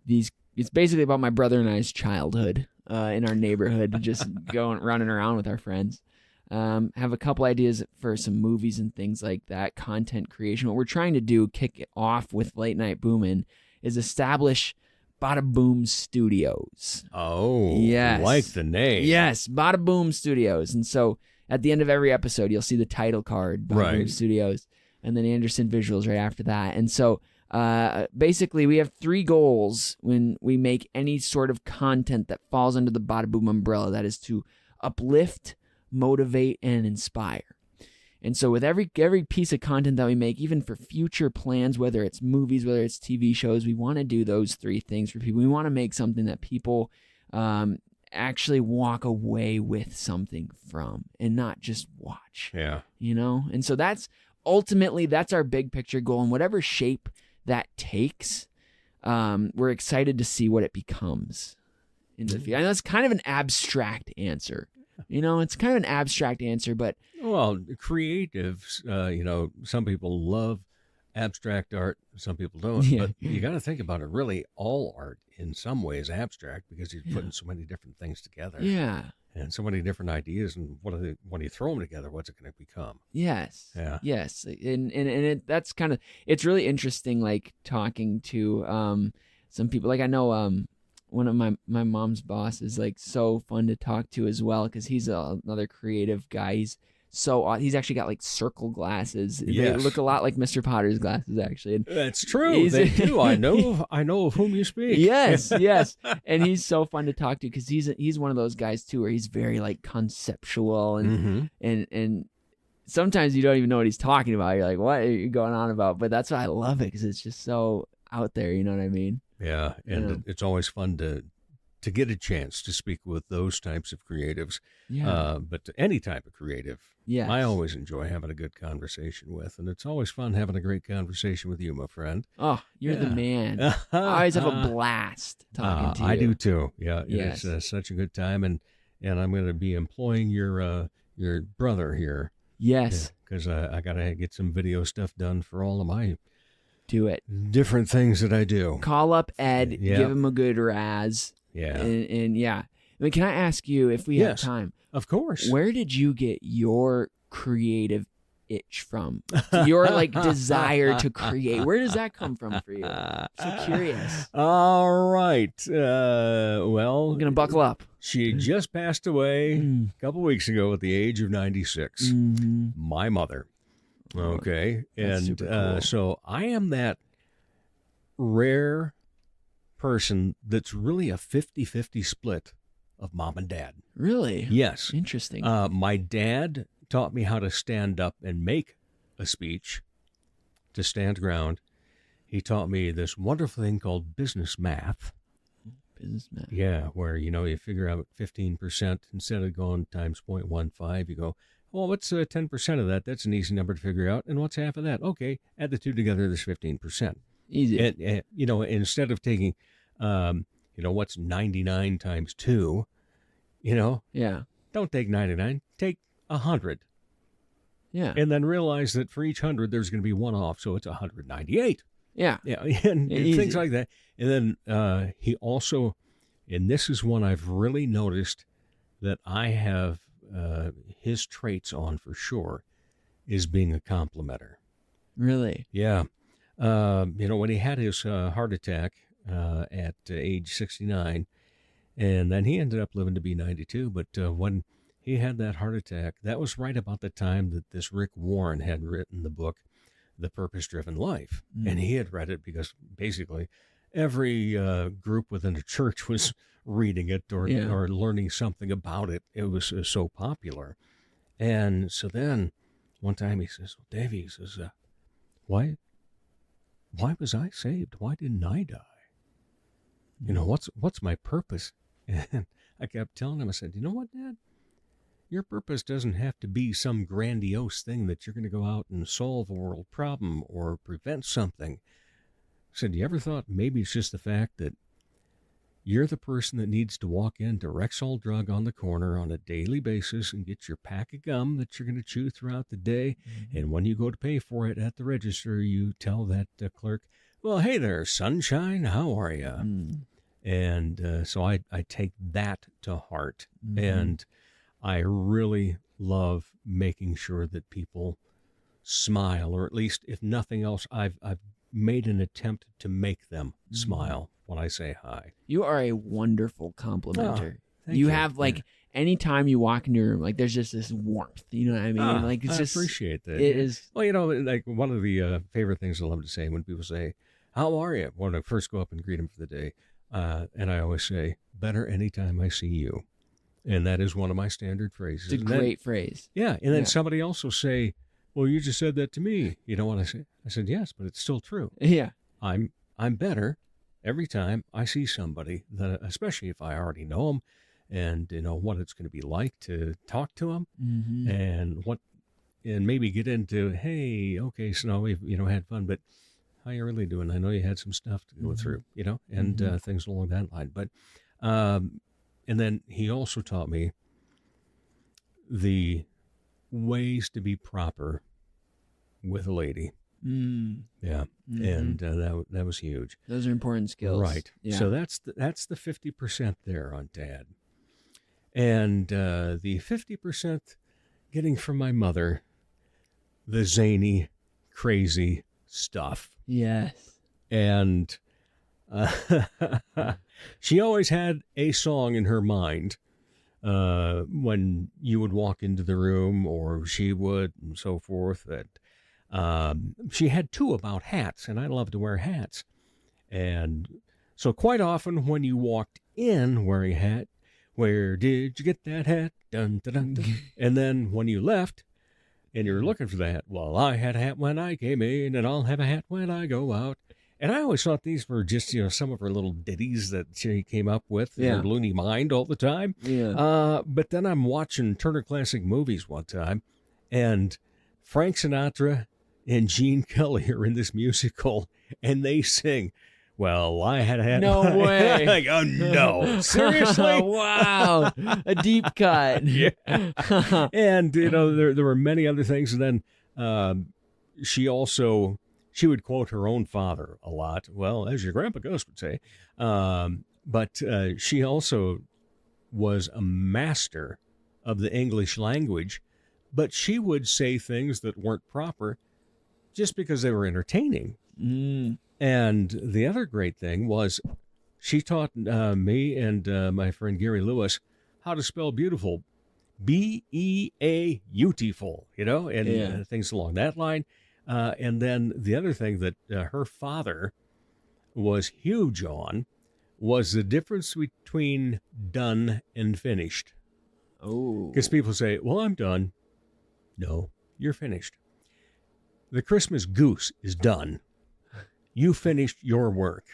It's basically about my brother and I's childhood in our neighborhood, just running around with our friends. Have a couple ideas for some movies and things like that, content creation. What we're trying to do, kick it off with Late Night Boomin', is establish Bada Boom Studios. Oh, yes. Like the name. Yes, Bada Boom Studios. And so at the end of every episode, you'll see the title card, Bada Boom Studios, and then Anderson Visuals right after that. And so basically, we have 3 goals when we make any sort of content that falls under the Bada Boom umbrella. That is to uplift, motivate, and inspire. And so with every piece of content that we make, even for future plans, whether it's movies, whether it's TV shows, we want to do those 3 things for people. We want to make something that people actually walk away with something from and not just watch. Yeah. And so that's our big picture goal, in whatever shape that takes. We're excited to see what it becomes in the future. I know it's kind of an abstract answer. It's kind of an abstract answer, but... Well, creatives, some people love abstract art, some people don't. Yeah. But you got to think about it. Really, all art in some way is abstract because you're putting so many different things together. Yeah. And so many different ideas. And when you throw them together, what's it going to become? Yes. Yeah. Yes. And that's kind of... It's really interesting, like, talking to some people. Like, I know... one of my mom's boss is like so fun to talk to as well, because he's another creative guy. He's actually got like circle glasses. Yes. They look a lot like Mr. Potter's glasses, actually. And that's true. They do. I know of whom you speak. Yes. And he's so fun to talk to because he's one of those guys too, where he's very like conceptual and and sometimes you don't even know what he's talking about. You're like, what are you going on about? But that's why I love it, because it's just so out there. You know what I mean? Yeah, and it's always fun to get a chance to speak with those types of creatives. Yeah. But any type of creative, yes. I always enjoy having a good conversation with, and it's always fun having a great conversation with you, my friend. Oh, you're the man. I always have a blast talking to you. I do too. Yeah, yes. It's such a good time, and I'm going to be employing your brother here. Yes, because I got to get some video stuff done for all of my. Do it. Different things that I do. Call up Ed, give him a good razz. Yeah. And yeah. I mean, can I ask you, if we have time? Of course. Where did you get your creative itch from? Your like desire to create. Where does that come from for you? I'm so curious. All right. Well, I'm going to buckle up. She just passed away a couple weeks ago at the age of 96. Mm-hmm. My mother. Okay. And cool. So I am that rare person that's really a 50-50 split of mom and dad. Really? Yes. Interesting. My dad taught me how to stand up and make a speech, to stand ground. He taught me this wonderful thing called business math. Business math. Yeah, where, you figure out 15%, instead of going times 0.15, you go Well, what's 10% of that? That's an easy number to figure out. And what's half of that? Okay, add the two together, there's 15%. Easy. And instead of taking, what's 99 times 2, Yeah. don't take 99, take 100. Yeah. And then realize that for each 100, there's going to be one off, so it's 198. Yeah. Yeah, and things like that. And then he also, and this is one I've really noticed that I have his traits on for sure, is being a complimenter. Really? Yeah. When he had his heart attack at age 69, and then he ended up living to be 92, but when he had that heart attack, that was right about the time that this Rick Warren had written the book, The Purpose-Driven Life. And he had read it because basically every group within the church was reading it or learning something about it. It was so popular. And so then one time he says, well, Davey, he says, why was I saved? Why didn't I die? What's my purpose? And I kept telling him, I said, you know what, Dad? Your purpose doesn't have to be some grandiose thing that you're going to go out and solve a world problem or prevent something. I said, you ever thought maybe it's just the fact that you're the person that needs to walk into Rexall Drug on the corner on a daily basis and get your pack of gum that you're going to chew throughout the day. Mm-hmm. And when you go to pay for it at the register, you tell that clerk, well, hey there, sunshine, how are you? Mm. And so I take that to heart. Mm-hmm. And I really love making sure that people smile, or at least, if nothing else, I've made an attempt to make them smile when I say hi. You are a wonderful complimenter. Thank you have anytime you walk into a room, there's just this warmth. You know what I mean? I appreciate that. It is. Well, like one of the favorite things I love to say when people say, how are you? When I first go up and greet them for the day. And I always say, better anytime I see you. And that is one of my standard phrases. It's a great phrase. Yeah. And then somebody else will say, well, you just said that to me. You know what I say? I said, yes, but it's still true. Yeah. I'm better every time I see somebody, that, especially if I already know them and what it's going to be like to talk to them and maybe get into, hey, okay, so now we've, had fun, but how you really doing? I know you had some stuff to go through, and things along that line. But, and then he also taught me the ways to be proper with a lady. Yeah. And that was huge. Those are important skills. Right. Yeah. So that's the 50% there on Dad. And the 50% getting from my mother, the zany, crazy stuff. Yes. And she always had a song in her mind when you would walk into the room, or she would, and so forth. That she had two about hats, and I love to wear hats. And so quite often when you walked in wearing a hat, where did you get that hat? Dun, dun, dun, dun. And then when you left and you're looking for the hat, well, I had a hat when I came in, and I'll have a hat when I go out. And I always thought these were just, some of her little ditties that she came up with in her loony mind all the time. Yeah. But then I'm watching Turner Classic Movies one time, and Frank Sinatra and Gene Kelly are in this musical, and they sing, well, I had a hat. No way. I go, no. Seriously? Wow. A deep cut. Yeah. And, there were many other things. And then she would quote her own father a lot. Well, as your Grandpa Ghost would say. But she also was a master of the English language. But she would say things that weren't proper just because they were entertaining. Mm. And the other great thing was she taught me and my friend Gary Lewis how to spell beautiful. B-E-A-U-T-ful, and things along that line. And then the other thing that her father was huge on was the difference between done and finished. Oh. Because people say, well, I'm done. No, you're finished. The Christmas goose is done. You finished your work.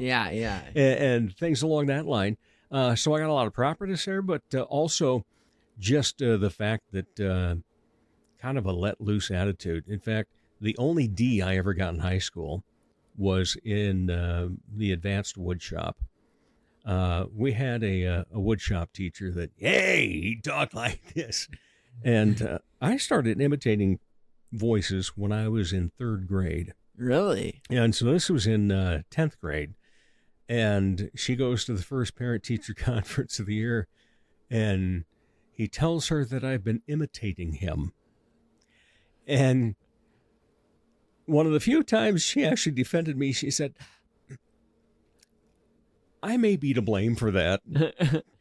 Yeah. And things along that line. So I got a lot of properness there, but also just the fact that kind of a let loose attitude. In fact, the only D I ever got in high school was in the advanced wood shop. We had a wood shop teacher that, hey, he talked like this. And I started imitating voices when I was in 3rd grade. Really? And so this was in 10th grade. And she goes to the first parent-teacher conference of the year, and he tells her that I've been imitating him. And one of the few times she actually defended me, she said, I may be to blame for that,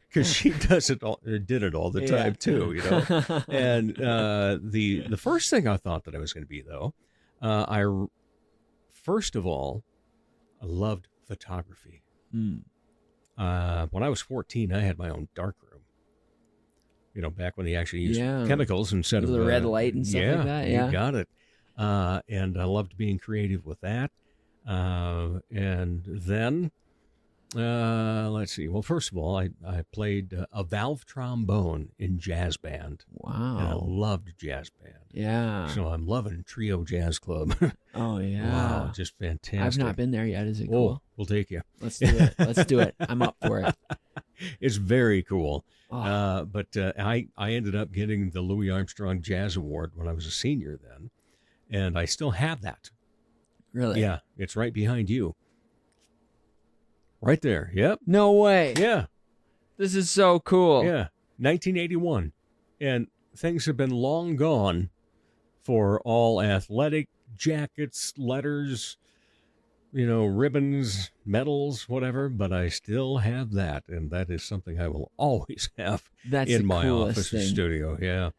because she does it all, or did it all the time too, you know. And the first thing I thought that I was going to be, though, first of all, I loved photography. When I was 14, I had my own darkroom. You know, back when they actually used chemicals instead of the red light and stuff like that. Yeah, you got it. And I loved being creative with that. And then, let's see. Well, first of all, I played a valve trombone in jazz band. Wow. And I loved jazz band. Yeah. So I'm loving Trio Jazz Club. Oh, yeah. Wow, just fantastic. I've not been there yet. Is it cool? Oh, we'll take you. Let's do it. Let's do it. I'm up for it. It's very cool. Oh. But I ended up getting the Louis Armstrong Jazz Award when I was a senior then. And I still have that. Really? Yeah, it's right behind you. Right there. Yep. No way. Yeah. This is so cool. Yeah. 1981. And things have been long gone for all athletic jackets, letters, you know, ribbons, medals, whatever, but I still have that, and that is something I will always have in my office or studio. Yeah.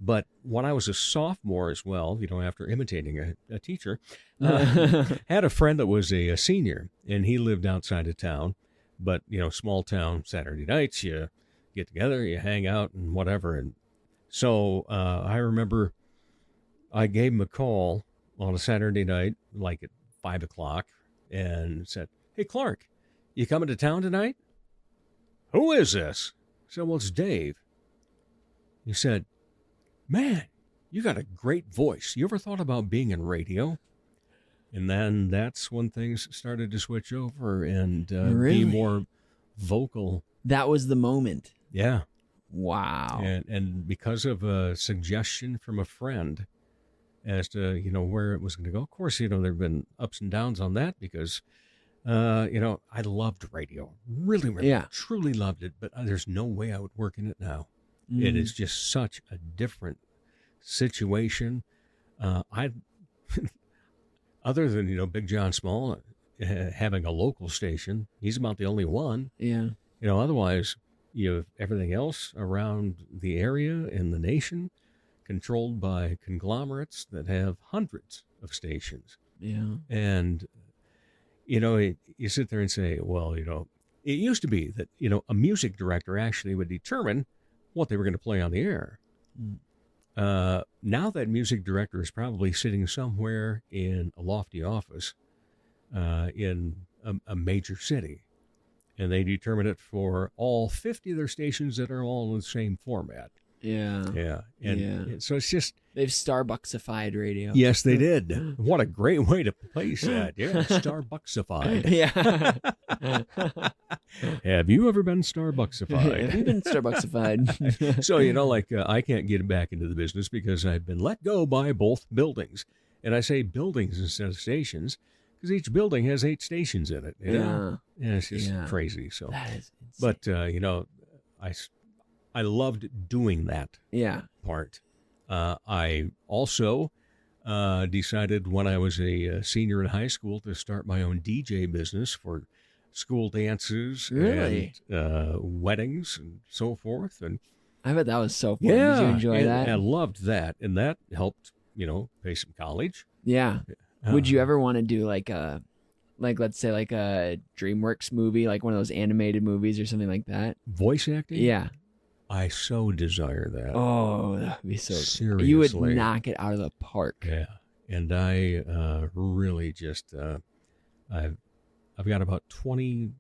But when I was a sophomore as well, you know, after imitating a teacher, had a friend that was a senior, and he lived outside of town, but, you know, small town, Saturday nights, you get together, you hang out and whatever. And so I remember I gave him a call on a Saturday night, like at 5 o'clock, and said, "Hey, Clark, you coming to town tonight?" "Who is this?" I said, "Well, it's Dave." He said, "Man, you got a great voice. You ever thought about being in radio?" And then that's when things started to switch over and be more vocal. That was the moment. Yeah. Wow. And because of a suggestion from a friend as to, you know, where it was going to go. Of course, you know, there have been ups and downs on that because, you know, I loved radio. Really, truly loved it. But there's no way I would work in it now. It is just such a different situation. Other than, you know, Big John Small having a local station, he's about the only one. Yeah. You know, otherwise, you have everything else around the area and the nation controlled by conglomerates that have hundreds of stations. Yeah. And, you know, you sit there and say, well, you know, it used to be that, you know, a music director actually would determine what they were going to play on the air. Now that music director is probably sitting somewhere in a lofty office in a major city, and they determine it for all 50 of their stations that are all in the same format. Yeah. Yeah. And so it's just... They've Starbucksified radio. Yes, they did. What a great way to place that. Yeah, Starbucksified. Yeah. Have you ever been Starbucksified? Have you been Starbucksified? So, you know, like I can't get back into the business because I've been let go by both buildings. And I say buildings instead of stations because each building has 8 stations in it. You know? Yeah, it's just crazy. So, that is insane. But, you know, I loved doing that part. I also decided when I was a senior in high school to start my own DJ business for school dances and weddings and so forth. And I bet that was so fun. Did you enjoy that? I loved that. And that helped, you know, pay some college. Yeah. Would you ever want to do like let's say like a DreamWorks movie, like one of those animated movies or something like that? Voice acting? Yeah. I so desire that. Oh, that would be so seriously. You would knock it out of the park. Yeah. And I really just I've got about 20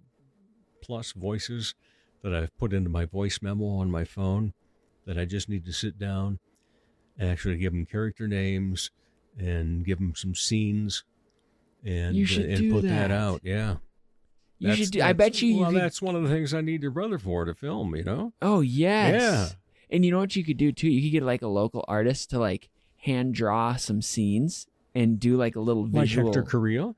plus voices that I've put into my voice memo on my phone that I just need to sit down and actually give them character names and give them some scenes and You should do put that that. out. Yeah. You should do. I bet you. Well, could- that's one of the things I need your brother for to film. Oh yes. Yeah. And you know what you could do too? You could get like a local artist to like hand draw some scenes and do like a little visual. Like Hector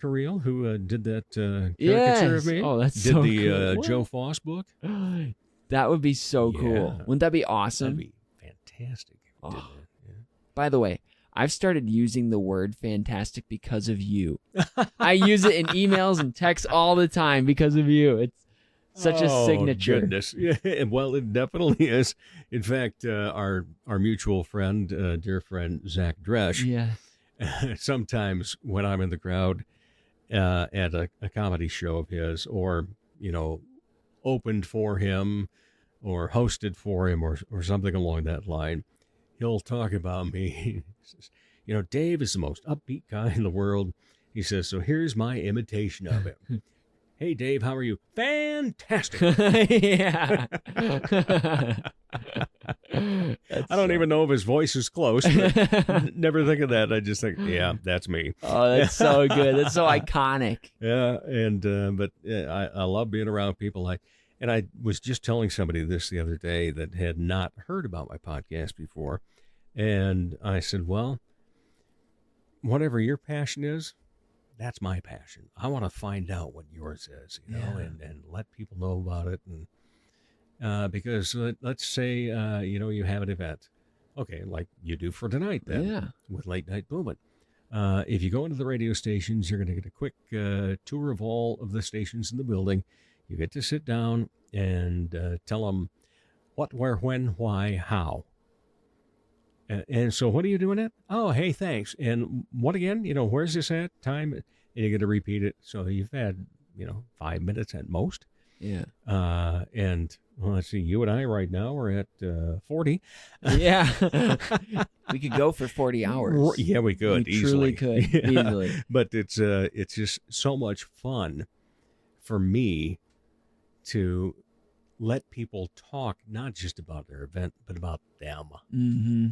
Carril, who did that caricature Yes. of me. Oh, that's did so the cool. Joe Foss book. That would be so cool. Yeah. Wouldn't that be awesome? That'd be fantastic. If you did Oh. that. Yeah. By the way, I've started using the word fantastic because of you. I use it in emails and texts all the time because of you. It's such a signature. Goodness. Yeah, well, it definitely is. In fact, our mutual friend, dear friend Zach Dresch, Yeah. sometimes when I'm in the crowd at a comedy show of his, or opened for him, or hosted for him, or something along that line, he'll talk about me. He says, Dave is the most upbeat guy in the world. He says, so here's my imitation of him. Hey, Dave, how are you? Fantastic. Yeah. I don't even know if his voice is close, but never think of that. I just think, yeah, that's me. Oh, that's so good. That's so iconic. Yeah, but I love being around people like, and I was just telling somebody this the other day that had not heard about my podcast before, and I said, well, whatever your passion is, that's my passion. I want to find out what yours is, and let people know about it. And because let's say, you have an event, okay, like you do for tonight then, with Late Night Boomin. If you go into the radio stations, you're going to get a quick tour of all of the stations in the building. You get to sit down and tell them what, where, when, why, how. And so what are you doing it? Oh, hey, thanks. And what again? Where's this at? Time? And you get to repeat it. So you've had, 5 minutes at most. Yeah. And well, let's see, you and I right now are at 40. Yeah. We could go for 40 hours. Yeah, we could. We easily. truly could. Yeah. Easily. But it's just so much fun for me to let people talk, not just about their event, but about them. Mm-hmm.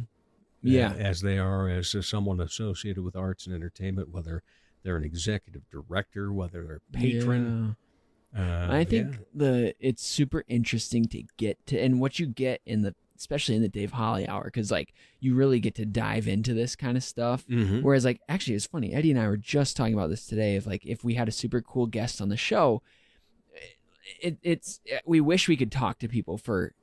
Yeah. As they are, as someone associated with arts and entertainment, whether they're an executive director, whether they're a patron. I think it's super interesting to get to, and what you get especially in the Dave Holly Hour, because like you really get to dive into this kind of stuff. Mm-hmm. Whereas like actually it's funny, Eddie and I were just talking about this today. Of like if we had a super cool guest on the show, we wish we could talk to people for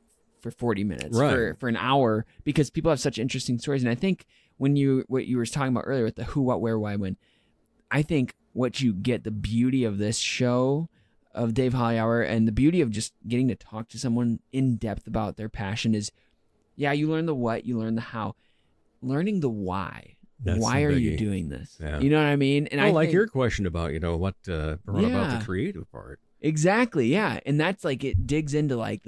40 minutes, right, for an hour, because people have such interesting stories. And I think what you were talking about earlier with the who, what, where, why, when, I think what you get, the beauty of this show of Dave Holly Hour, and the beauty of just getting to talk to someone in depth about their passion is, you learn the what, you learn the how, learning the why. That's why the are you biggie. doing this? Yeah. You know what I mean? And I like think, your question about, what brought about Yeah. the creative part. Exactly, yeah. And that's like, it digs into like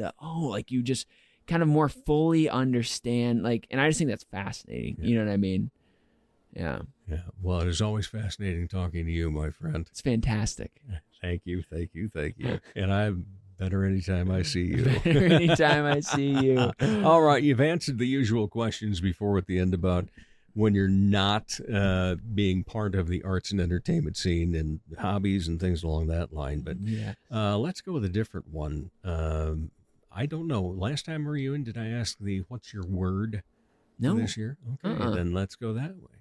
you just kind of more fully understand, like, and I just think that's fascinating. Yeah. You know what I mean? Yeah. Yeah. Well, it is always fascinating talking to you, my friend. It's fantastic. Thank you. And I'm better anytime I see you. Better anytime I see you. All right. You've answered the usual questions before at the end about when you're not being part of the arts and entertainment scene and hobbies and things along that line. But Yeah. let's go with a different one. I don't know. Last time were you in, did I ask what's your word No. this year? Okay, then let's go that way.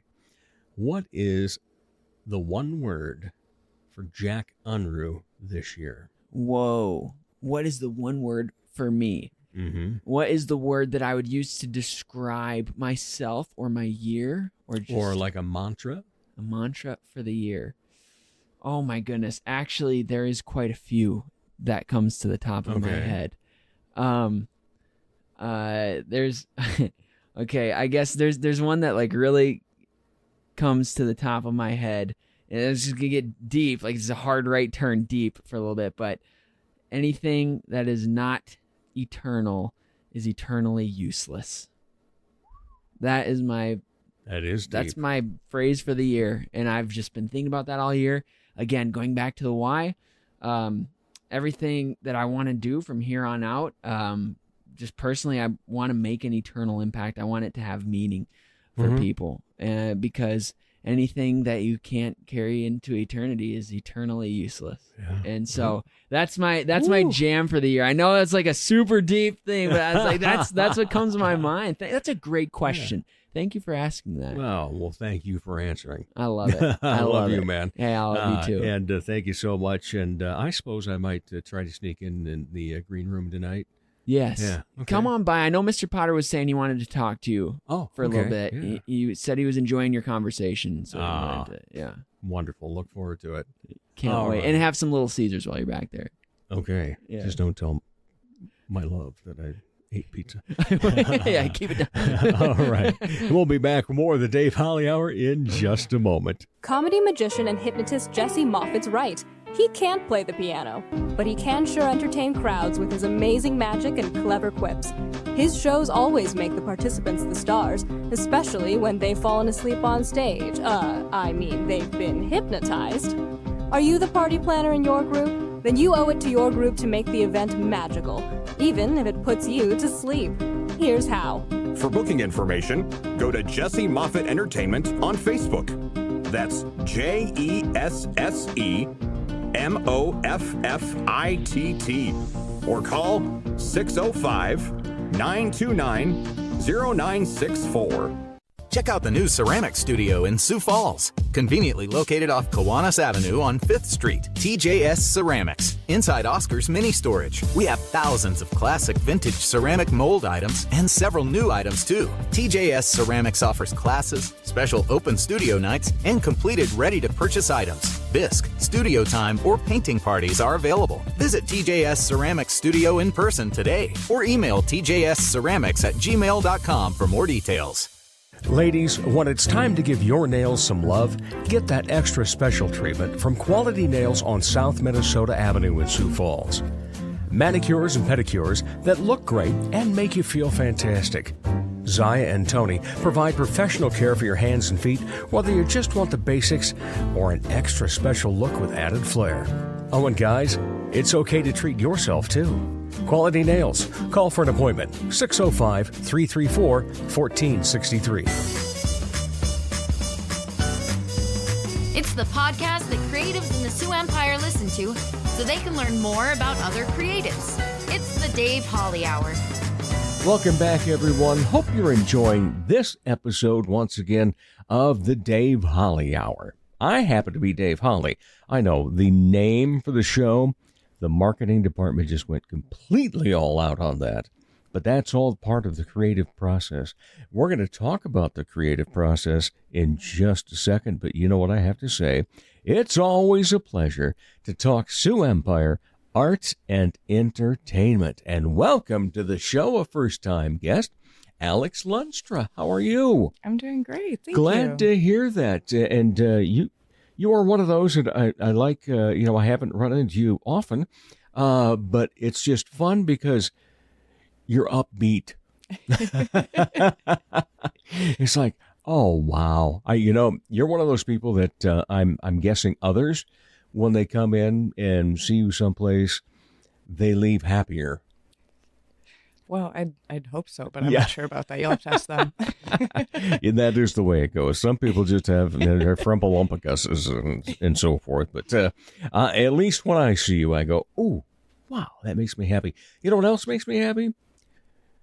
What is the one word for Jack Unruh this year? Whoa. What is the one word for me? Mm-hmm. What is the word that I would use to describe myself or my year, or just Or like a mantra? a mantra for the year? Oh my goodness. Actually, there is quite a few that comes to the top of my Okay. head. There's okay, I guess there's one that like really comes to the top of my head. And it's just gonna get deep, like it's a hard right turn deep for a little bit, but anything that is not eternal is eternally useless. That is that's my phrase for the year, and I've just been thinking about that all year. Again, going back to the why, everything that I want to do from here on out. Just personally, I want to make an eternal impact. I want it to have meaning for people, because anything that you can't carry into eternity is eternally useless. Yeah. And so that's my jam for the year. I know that's like a super deep thing, but I was like, that's what comes to my mind. That's a great question. Yeah. Thank you for asking that. Well, thank you for answering. I love it. I love you, man. Yeah, I love you too. And thank you so much. And I suppose I might try to sneak in the green room tonight. Yes. Yeah. Okay. Come on by. I know Mr. Potter was saying he wanted to talk to you for a little bit. Yeah. He said he was enjoying your conversation. So yeah. Wonderful. Look forward to it. Can't wait. Right. And have some Little Caesars while you're back there. Okay. Yeah. Just don't tell my love that I ate pizza. Yeah, keep it down. All right. We'll be back with more of the Dave Holly Hour in just a moment. Comedy magician and hypnotist Jesse Moffat's right. He can't play the piano, but he can sure entertain crowds with his amazing magic and clever quips. His shows always make the participants the stars, especially when they've fallen asleep on stage. They've been hypnotized. Are you the party planner in your group? Then you owe it to your group to make the event magical, even if it puts you to sleep. Here's how. For booking information, go to Jesse Moffat Entertainment on Facebook. That's JESSEMOFFITT. Or call 605-929-0964. Check out the new ceramic studio in Sioux Falls, conveniently located off Kiwanis Avenue on 5th Street. TJS Ceramics, inside Oscar's Mini Storage. We have thousands of classic vintage ceramic mold items and several new items too. TJS Ceramics offers classes, special open studio nights, and completed ready-to-purchase items. Bisque, studio time, or painting parties are available. Visit TJS Ceramics Studio in person today or email tjsceramics@gmail.com for more details. Ladies, when it's time to give your nails some love, get that extra special treatment from Quality Nails on South Minnesota Avenue in Sioux Falls. Manicures and pedicures that look great and make you feel fantastic. Zaya and Tony provide professional care for your hands and feet, whether you just want the basics or an extra special look with added flair. Oh, and guys, it's okay to treat yourself too. Quality Nails. Call for an appointment. 605-334-1463. It's the podcast that creatives in the Sioux Empire listen to so they can learn more about other creatives. It's the Dave Holly Hour. Welcome back, everyone. Hope you're enjoying this episode once again of the Dave Holly Hour. I happen to be Dave Holly. I know the name for the show, the marketing department just went completely all out on that. But that's all part of the creative process. We're going to talk about the creative process in just a second, but you know what I have to say? It's always a pleasure to talk Sioux Empire arts and entertainment. And welcome to the show, a first-time guest, Alex Lundstra. How are you? I'm doing great. Thank you. Glad to hear that. And you are one of those that I like. I haven't run into you often, but it's just fun because you're upbeat. It's like, oh wow, you're one of those people that I'm guessing others, when they come in and see you someplace, they leave happier. Well, I'd hope so, but I'm not sure about that. You'll have to ask them. And that is the way it goes. Some people just have their frumpalumpuses and so forth. But at least when I see you, I go, oh, wow, that makes me happy. You know what else makes me happy?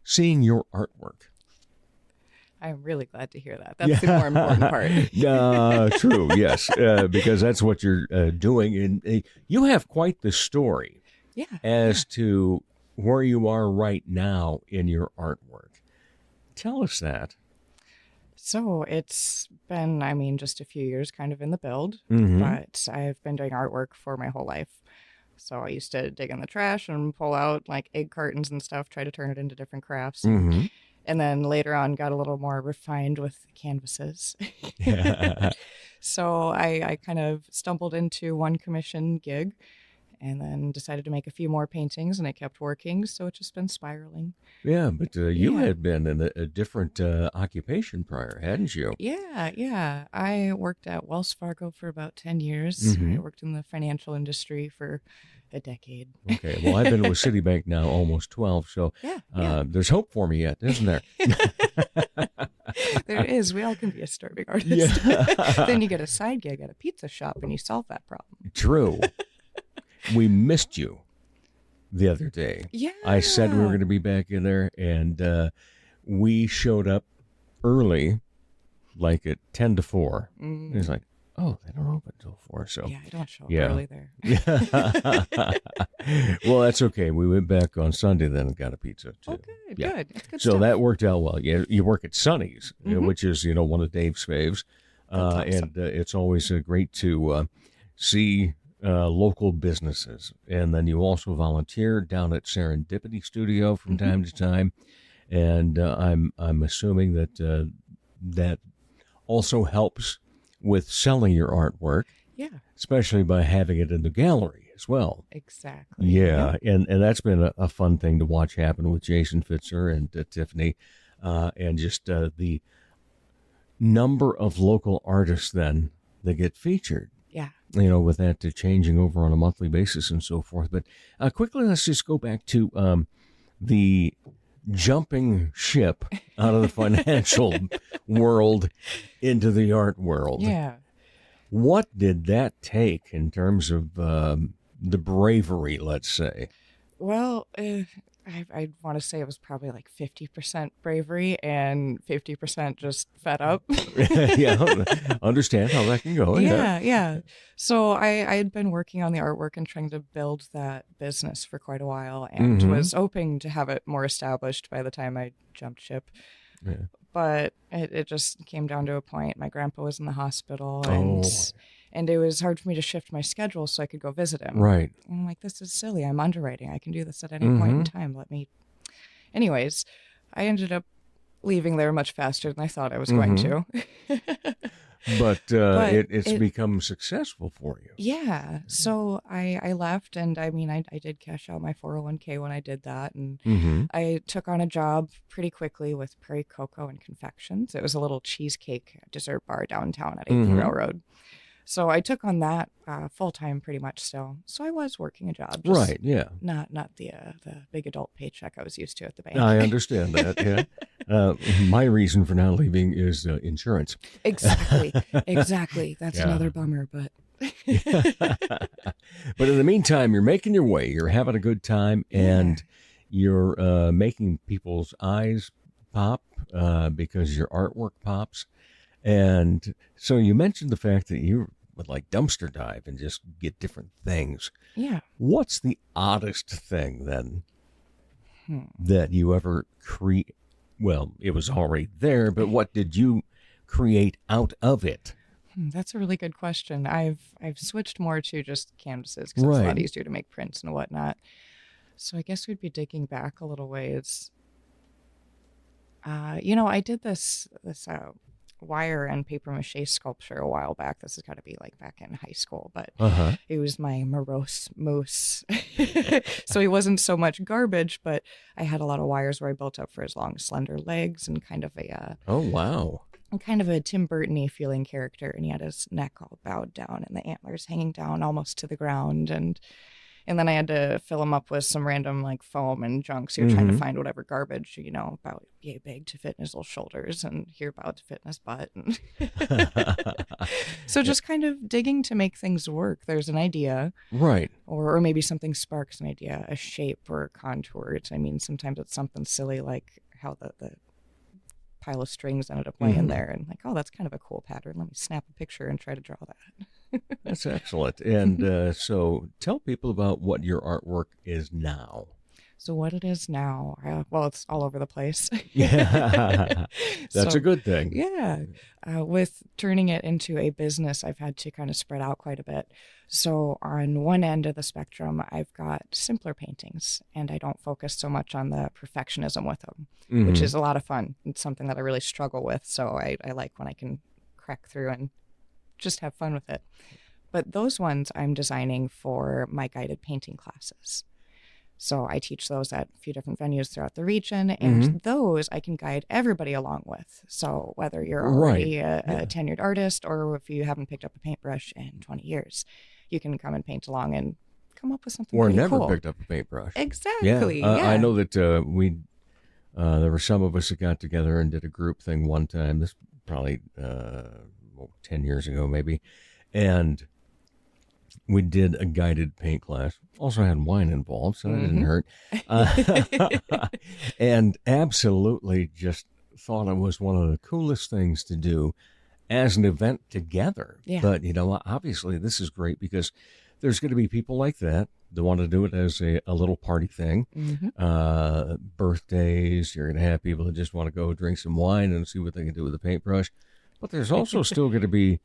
Seeing your artwork. I'm really glad to hear that. That's the more important part. True, yes, because that's what you're doing. And you have quite the story as to where you are right now in your artwork. Tell us that. So it's been, just a few years kind of in the build, but I've been doing artwork for my whole life. So I used to dig in the trash and pull out like egg cartons and stuff, try to turn it into different crafts. And then later on got a little more refined with canvases. So I kind of stumbled into one commission gig and then decided to make a few more paintings, and it kept working, so it's just been spiraling. Yeah, but you Yeah. had been in a different occupation prior, hadn't you? Yeah. I worked at Wells Fargo for about 10 years. Mhm. I worked in the financial industry for a decade. Okay, well, I've been with Citibank now almost 12, so Yeah. there's hope for me yet, isn't there? There is. We all can be a starving artist. Yeah. Then you get a side gig at a pizza shop and you solve that problem. True. We missed you the other day. Yeah. I said we were going to be back in there, and we showed up early, like at 10 to 4. And it's like, oh, they don't open until 4. So Yeah, I don't show up yeah. early there. Well, that's okay. We went back on Sunday then and got a pizza too. Oh, good, Yeah. good. That's good So stuff. that worked out well. You work at Sonny's, which is one of Dave's faves, and it's always great to see local businesses. And then you also volunteer down at Serendipity Studio from time to time, and I'm assuming that that also helps with selling your artwork. Yeah, Especially by having it in the gallery as well. exactly. Yeah, and that's been a fun thing to watch happen with Jason Fitzer and Tiffany, and just the number of local artists then that get featured. Yeah. With that changing over on a monthly basis and so forth. But quickly, let's just go back to the jumping ship out of the financial world into the art world. Yeah. What did that take in terms of the bravery, let's say? Well, I'd want to say it was probably like 50% bravery and 50% just fed up. Yeah, understand how that can go. Yeah. So I had been working on the artwork and trying to build that business for quite a while, and was hoping to have it more established by the time I jumped ship. Yeah. But it just came down to a point. My grandpa was in the hospital, Oh. and it was hard for me to shift my schedule so I could go visit him. Right. And I'm like, this is silly. I'm underwriting. I can do this at any point in time. Anyways, I ended up leaving there much faster than I thought I was going to. But it's it- become successful for you. Yeah. So I left, and I mean, I did cash out my 401k when I did that. And I took on a job pretty quickly with Prairie Cocoa and Confections. It was a little cheesecake dessert bar downtown at 8th Railroad. So I took on that full-time pretty much still. So I was working a job. Just Right, yeah. Not the big adult paycheck I was used to at the bank. I understand that, yeah. My reason for now leaving is insurance. Exactly. That's Yeah. another bummer, but But in the meantime, you're making your way. You're having a good time, and you're making people's eyes pop because your artwork pops. And so you mentioned the fact that you would like dumpster dive and just get different things. yeah. What's the oddest thing then that you ever create? Well, it was already there, but what did you create out of it? That's a really good question. I've switched more to just canvases because it's a lot Right. easier to make prints and whatnot. So I guess we'd be digging back a little ways. I did this wire and paper mache sculpture a while back. This has got to be like back in high school, but it was my morose moose. So he wasn't so much garbage, but I had a lot of wires where I built up for his long, slender legs and kind of a Tim Burton-y feeling character, and he had his neck all bowed down and the antlers hanging down almost to the ground, and then I had to fill him up with some random like foam and junk. So you're trying to find whatever garbage, about yay big to fit in his little shoulders and here about to fit in his butt. And so just kind of digging to make things work. There's an idea, Right. or maybe something sparks an idea, a shape or a contour. I mean, sometimes it's something silly like how the pile of strings ended up laying there, and like, oh, that's kind of a cool pattern. Let me snap a picture and try to draw that. That's excellent. And so tell people about what your artwork is now. So what it is now, well, it's all over the place. Yeah, that's So, a good thing. Yeah. With turning it into a business, I've had to kind of spread out quite a bit. So on one end of the spectrum, I've got simpler paintings, and I don't focus so much on the perfectionism with them, which is a lot of fun. It's something that I really struggle with. So I like when I can crack through and just have fun with it. But those ones I'm designing for my guided painting classes. So I teach those at a few different venues throughout the region, and those I can guide everybody along with. So whether you're already a tenured artist or if you haven't picked up a paintbrush in 20 years, you can come and paint along and come up with something Or pretty never cool. picked up a paintbrush. Exactly. I know that there were some of us that got together and did a group thing one time. This probably 10 years ago, maybe. And we did a guided paint class. Also had wine involved, so that didn't hurt. And absolutely just thought it was one of the coolest things to do as an event together. Yeah. But, obviously this is great because there's going to be people like that want to do it as a little party thing. Birthdays, you're going to have people that just want to go drink some wine and see what they can do with a paintbrush. But there's also still going to be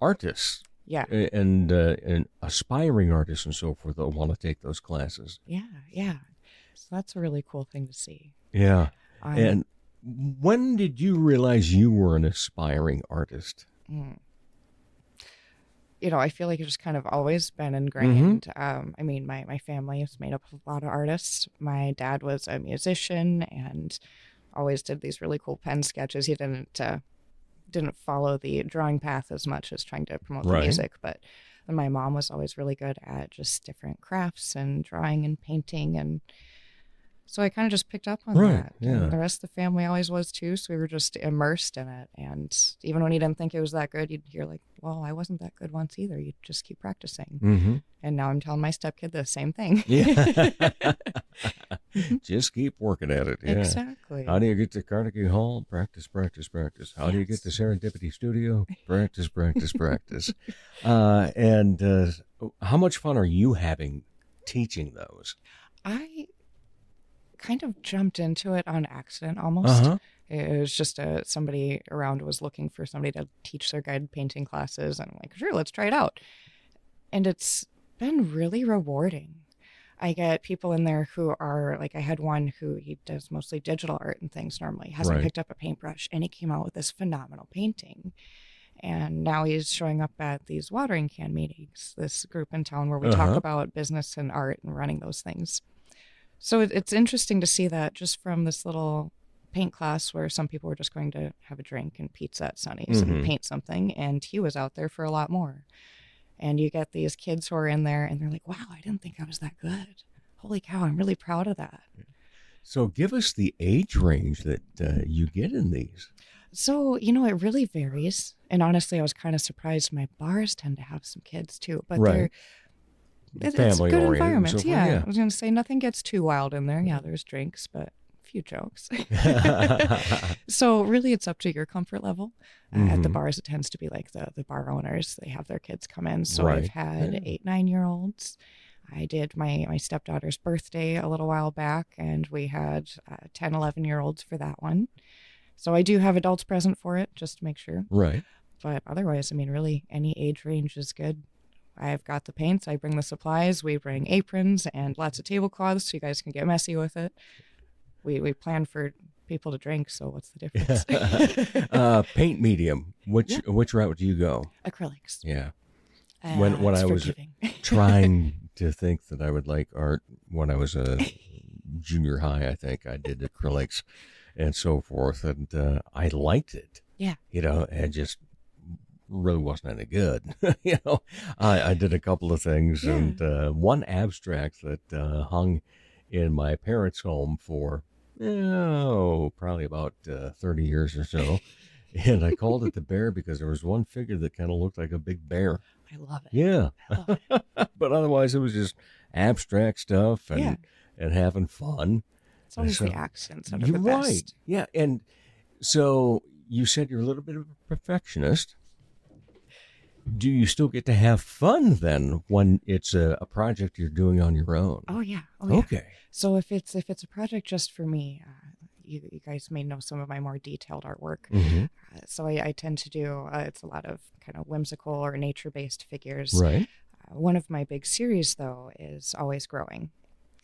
artists. Yeah. And aspiring artists and so forth that want to take those classes. Yeah. So that's a really cool thing to see. Yeah. And when did you realize you were an aspiring artist? I feel like it's just kind of always been ingrained. My family is made up of a lot of artists. My dad was a musician and always did these really cool pen sketches. He didn't follow the drawing path as much as trying to promote the music, but then my mom was always really good at just different crafts and drawing and painting, and so I kind of just picked up on that. Yeah. And the rest of the family always was too, so we were just immersed in it. And even when you didn't think it was that good, you'd hear like, well, I wasn't that good once either. You'd just keep practicing. And now I'm telling my stepkid the same thing. Yeah. Just keep working at it. Yeah. Exactly. How do you get to Carnegie Hall? Practice, practice, practice. How do you get to Serendipity Studio? Practice, practice, practice. And how much fun are you having teaching those? I kind of jumped into it on accident almost. It was just somebody around was looking for somebody to teach their guided painting classes, and I'm like, sure, let's try it out. And it's been really rewarding. I get people in there who are like, I had one who he does mostly digital art and things normally, hasn't picked up a paintbrush, and he came out with this phenomenal painting. And now he's showing up at these watering can meetings, this group in town where we talk about business and art and running those things. So it's interesting to see that just from this little paint class where some people were just going to have a drink and pizza at Sonny's and paint something, and he was out there for a lot more. And you get these kids who are in there and they're like, wow, I didn't think I was that good. Holy cow, I'm really proud of that. So give us the age range that you get in these. So, it really varies. And honestly, I was kind of surprised. My bars tend to have some kids too, but it's a good environment. So yeah. I was going to say nothing gets too wild in there. Yeah, there's drinks, but a few jokes. So really it's up to your comfort level. At the bars, it tends to be like the bar owners. They have their kids come in. So I've had 8, 9-year-olds. I did my stepdaughter's birthday a little while back, and we had 10, 11-year-olds for that one. So I do have adults present for it, just to make sure. Right. But otherwise, really any age range is good. I've got the paints. I bring the supplies. We bring aprons and lots of tablecloths so you guys can get messy with it. We plan for people to drink, so what's the difference? Paint medium. Which route do you go? Acrylics. Yeah. When I was trying to think that I would like art when I was a junior high, I think I did acrylics and so forth, and I liked it. Yeah. It just really wasn't any good. I did a couple of things, and one abstract that hung in my parents' home for probably about 30 years or so. And I called it the bear because there was one figure that kind of looked like a big bear. I love it. Yeah. I love it. But otherwise, it was just abstract stuff and having fun. It's always the accents that are You're the best. right. Yeah. And so you said you're a little bit of a perfectionist. Do you still get to have fun then when it's a project you're doing on your own? Oh, yeah. Okay. So if it's a project just for me, you guys may know some of my more detailed artwork. So I tend to do, it's a lot of kind of whimsical or nature-based figures. Right. One of my big series, though, is Always Growing.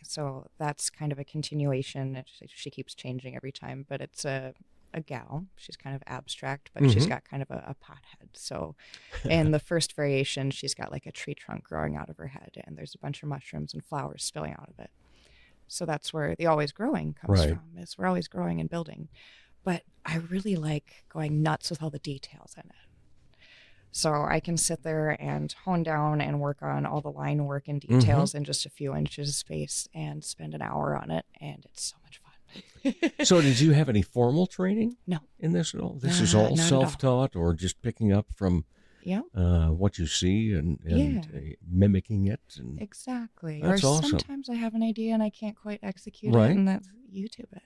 So that's kind of a continuation. She keeps changing every time, but it's a a gal. She's kind of abstract, but she's got kind of a pot head. So in the first variation, she's got like a tree trunk growing out of her head, and there's a bunch of mushrooms and flowers spilling out of it. So that's where the always growing comes from, is we're always growing and building. But I really like going nuts with all the details in it. So I can sit there and hone down and work on all the line work and details in just a few inches of space and spend an hour on it. And it's so much fun. So did you have any formal training No. in this at all? This is all self-taught or just picking up from what you see and mimicking it? And exactly. That's or awesome. Sometimes I have an idea and I can't quite execute it, and that's YouTube it.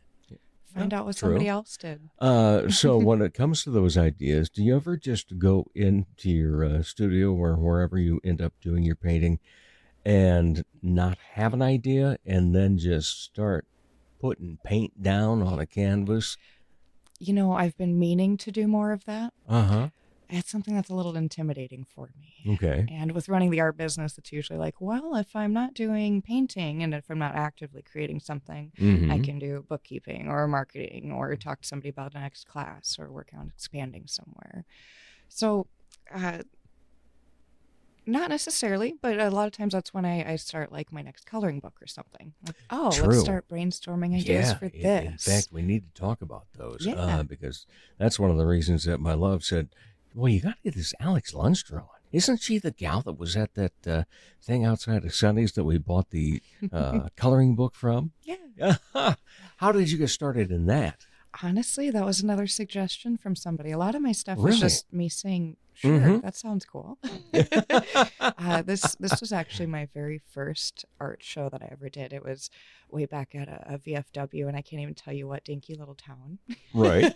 Find out what somebody else did. So when it comes to those ideas, do you ever just go into your studio or wherever you end up doing your painting and not have an idea and then just start putting paint down on a canvas? You know, I've been meaning to do more of that. Uh-huh. It's something that's a little intimidating for me. Okay. And with running the art business, it's usually like, well, if I'm not doing painting and if I'm not actively creating something, I can do bookkeeping or marketing or talk to somebody about the next class or work on expanding somewhere. So not necessarily, but a lot of times that's when I start like my next coloring book or something. Like, let's start brainstorming ideas for this. In fact, we need to talk about those because that's one of the reasons that my love said, well, you got to get this Alex Lundstra on. Isn't she the gal that was at that thing outside of Sundays that we bought the coloring book from? Yeah. How did you get started in that? Honestly, that was another suggestion from somebody. A lot of my stuff was just me saying, sure, that sounds cool. This was actually my very first art show that I ever did. It was way back at a VFW, and I can't even tell you what dinky little town. Right.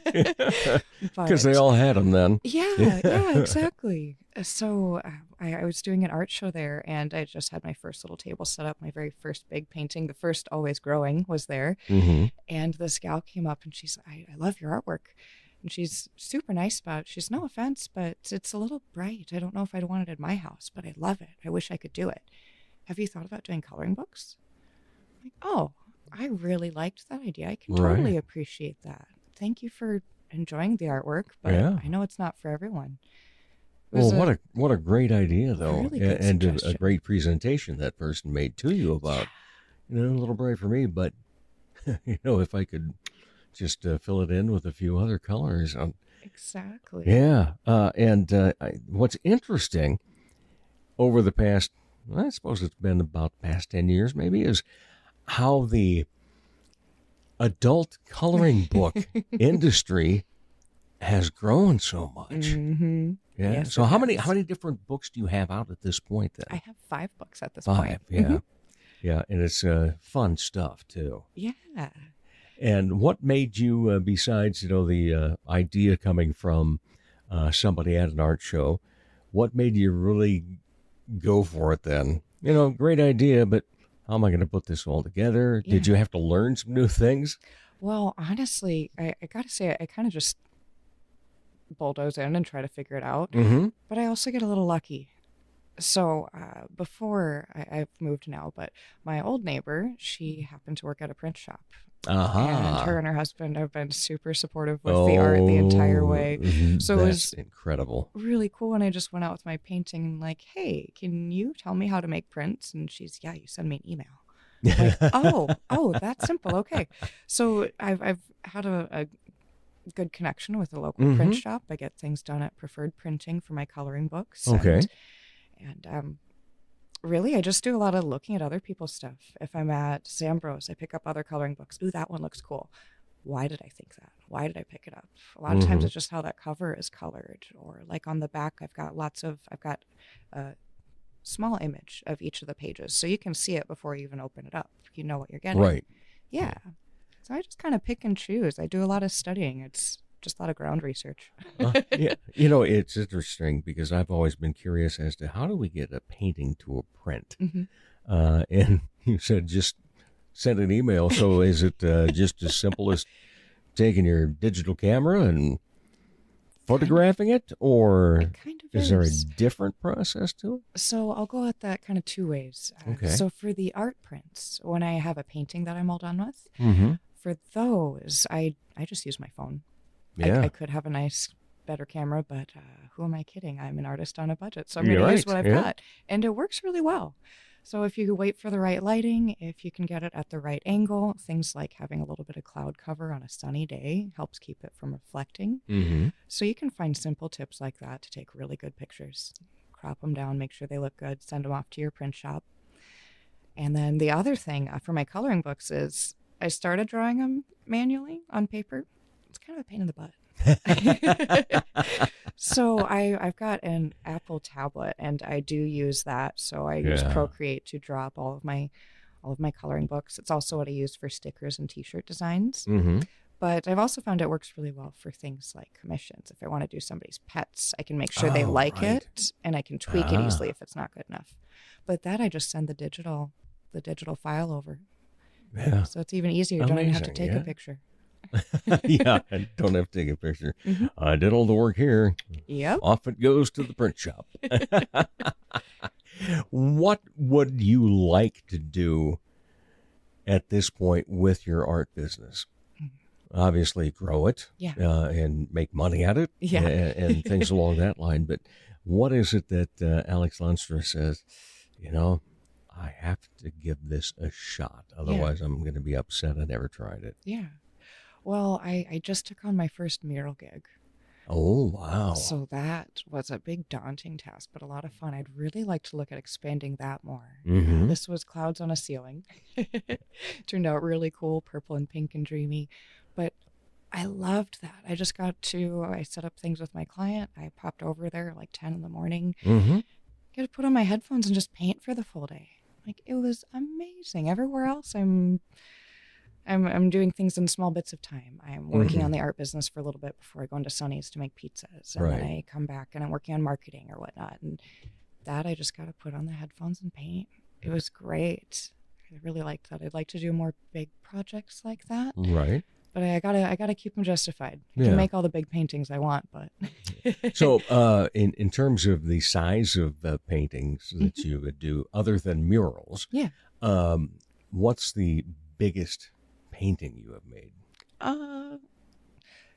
Because they all had them then. Yeah, exactly. So I was doing an art show there, and I just had my first little table set up, my very first big painting. The first Always Growing was there. And this gal came up, and she's I love your artwork. And she's super nice about it. She's no offense, but it's a little bright. I don't know if I'd want it in my house, but I love it. I wish I could do it. Have you thought about doing coloring books? Like, oh, I really liked that idea. I can totally appreciate that. Thank you for enjoying the artwork, but I know it's not for everyone. Well, what a great idea, though, really good and a suggestion. great presentation that person made to you about, a little bright for me, but, if I could just fill it in with a few other colors. Exactly. Yeah. What's interesting over the past, I suppose it's been about the past 10 years maybe, is how the adult coloring book industry has grown so much. Yeah. Yes, so it how has. many different books do you have out at this point then? I have 5 books at this 5, point. yeah. Yeah, and it's fun stuff too. Yeah. And what made you, besides, the idea coming from somebody at an art show, what made you really go for it then? Great idea, but how am I going to put this all together? Yeah. Did you have to learn some new things? Well, honestly, I got to say, I kind of just bulldoze in and try to figure it out. But I also get a little lucky. So before I've moved now, but my old neighbor, she happened to work at a print shop. And her and her husband have been super supportive with the art the entire way. So that's it was incredible. really cool. And I just went out with my painting and like, hey, can you tell me how to make prints? And she's, yeah, you send me an email. Like, oh, that's simple. Okay. So I've had a good connection with a local print shop. I get things done at Preferred Printing for my coloring books. Okay. And really, I just do a lot of looking at other people's stuff. If I'm at Zambros, I pick up other coloring books. Ooh, that one looks cool. Why did I think that? Why did I pick it up? A lot of times it's just how that cover is colored. Or like on the back, I've got a small image of each of the pages. So you can see it before you even open it up. You know what you're getting. Right. Yeah. So I just kind of pick and choose. I do a lot of studying. It's just a lot of ground research. Yeah. It's interesting because I've always been curious as to how do we get a painting to a print? And you said just send an email. So is it just as simple as taking your digital camera and photographing it? Or It kind of is there a different process to it? So I'll go at that kind of 2 ways. Okay. So for the art prints, when I have a painting that I'm all done with, for those, I just use my phone. Yeah. I could have a nice, better camera, but who am I kidding? I'm an artist on a budget, so I'm going You're to use right, what I've yeah. got. And it works really well. So if you wait for the right lighting, if you can get it at the right angle, things like having a little bit of cloud cover on a sunny day helps keep it from reflecting. Mm-hmm. So you can find simple tips like that to take really good pictures. Crop them down, make sure they look good, send them off to your print shop. And then the other thing for my coloring books is I started drawing them manually on paper. It's kind of a pain in the butt. So I've got an Apple tablet, and I do use that. So I use Yeah. Procreate to draw up all of my coloring books. It's also what I use for stickers and T-shirt designs. Mm-hmm. But I've also found it works really well for things like commissions. If I want to do somebody's pets, I can make sure they like right. it, and I can tweak it easily if it's not good enough. But that I just send the digital file over. Yeah. So it's even easier. You don't even have to Amazing, take yeah. a picture. Yeah, I don't have to take a picture. Mhm. I did all the work here. Yep. Off it goes to the print shop. What would you like to do at this point with your art business? Obviously, grow it, Yeah. and make money at it, Yeah. and things along that line. But what is it that Alex Lundstra says, I have to give this a shot. Otherwise, I'm going to be upset I never tried it. Yeah. Well, I just took on my first mural gig. Oh, wow. So that was a big daunting task, but a lot of fun. I'd really like to look at expanding that more. Mhm. This was clouds on a ceiling. Turned out really cool, purple and pink and dreamy. But I loved that. I set up things with my client. I popped over there like 10 in the morning. Mm-hmm. Got to put on my headphones and just paint for the full day. Like, it was amazing. Everywhere else, I'm doing things in small bits of time. I'm working on the art business for a little bit before I go into Sonny's to make pizzas. And then I come back and I'm working on marketing or whatnot. And that I just got to put on the headphones and paint. It was great. I really liked that. I'd like to do more big projects like that. Right. But I gotta keep them justified. I Yeah. can make all the big paintings I want, but So, in terms of the size of paintings that you would do, other than murals, yeah. what's the biggest painting you have made?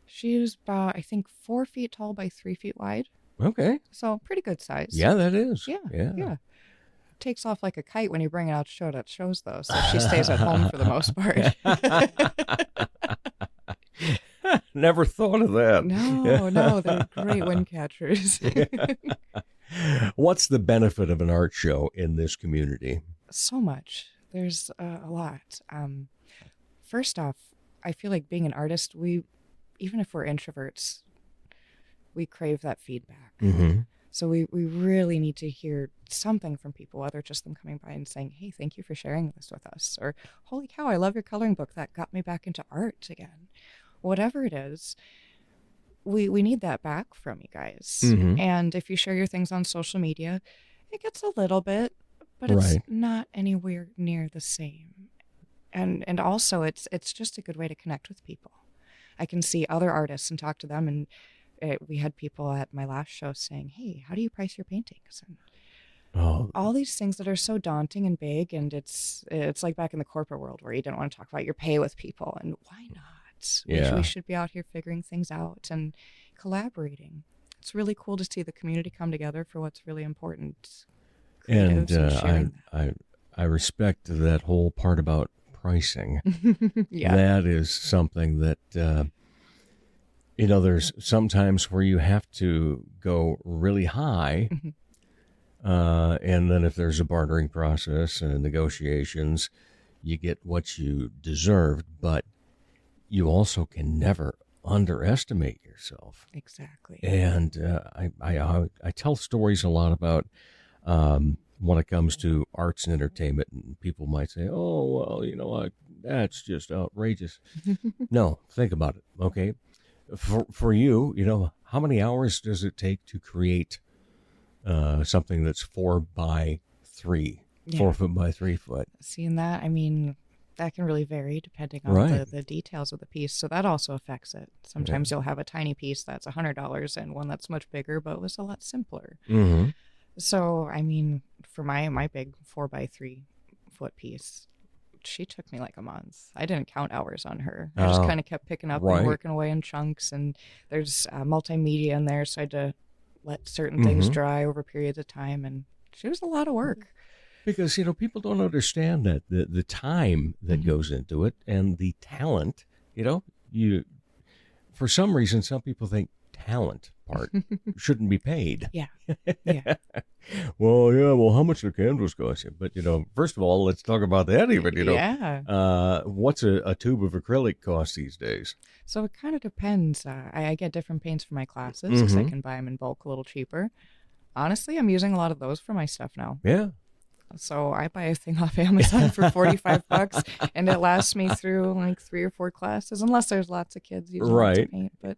She was about, I think, 4 feet tall by 3 feet wide. Okay. So pretty good size. Yeah, that is. Yeah. Takes off like a kite when you bring it out to show it at shows, though. So she stays at home for the most part. Never thought of that. No, they're great wind catchers. What's the benefit of an art show in this community? So much. There's a lot. First off, I feel like being an artist, even if we're introverts, we crave that feedback. Mm-hmm. So we really need to hear something from people, whether it's just them coming by and saying, hey, thank you for sharing this with us, or holy cow, I love your coloring book. That got me back into art again. Whatever it is, we need that back from you guys. Mhm. And if you share your things on social media, it gets a little bit, but it's Right. not anywhere near the same. And also it's just a good way to connect with people. I can see other artists and talk to them, and we had people at my last show saying, hey, how do you price your paintings? And Oh, all these things that are so daunting and big, and it's like back in the corporate world where you didn't want to talk about your pay with people, and why not? Yeah. We should be out here figuring things out and collaborating. It's really cool to see the community come together for what's really important. and Creatives sharing I respect that whole part about pricing. that. Yeah. That is something that, there's sometimes where you have to go really high. Mhm. And then if there's a bartering process and negotiations, you get what you deserved, but you also can never underestimate yourself. Exactly. And I tell stories a lot about when it comes to arts and entertainment, and people might say, "Oh, well, that's just outrageous." No, think about it. Okay, for you, how many hours does it take to create something that's 4 by 3, Yeah. 4 foot by 3 foot? Seeing that, I mean, that can really vary depending on Right. the details of the piece. So that also affects it. Sometimes you'll have a tiny piece that's $100 and one that's much bigger, but was a lot simpler. Mm-hmm. So, I mean, for my big 4 by 3 foot piece, she took me like a month. I didn't count hours on her. I just kind of kept picking up and working away in chunks. And there's multimedia in there, so I had to let certain things dry over periods of time. And she was a lot of work. Because, people don't understand that the time that goes into it and the talent, for some reason, some people think talent part shouldn't be paid. Yeah. Well, how much the canvas cost you? But, first of all, let's talk about that even, what's a tube of acrylic cost these days? So it kind of depends. I get different paints for my classes because I can buy them in bulk a little cheaper. Honestly, I'm using a lot of those for my stuff now. Yeah. So I buy a thing off Amazon for $45 and it lasts me through like 3 or 4 classes, unless there's lots of kids using lots of paint. But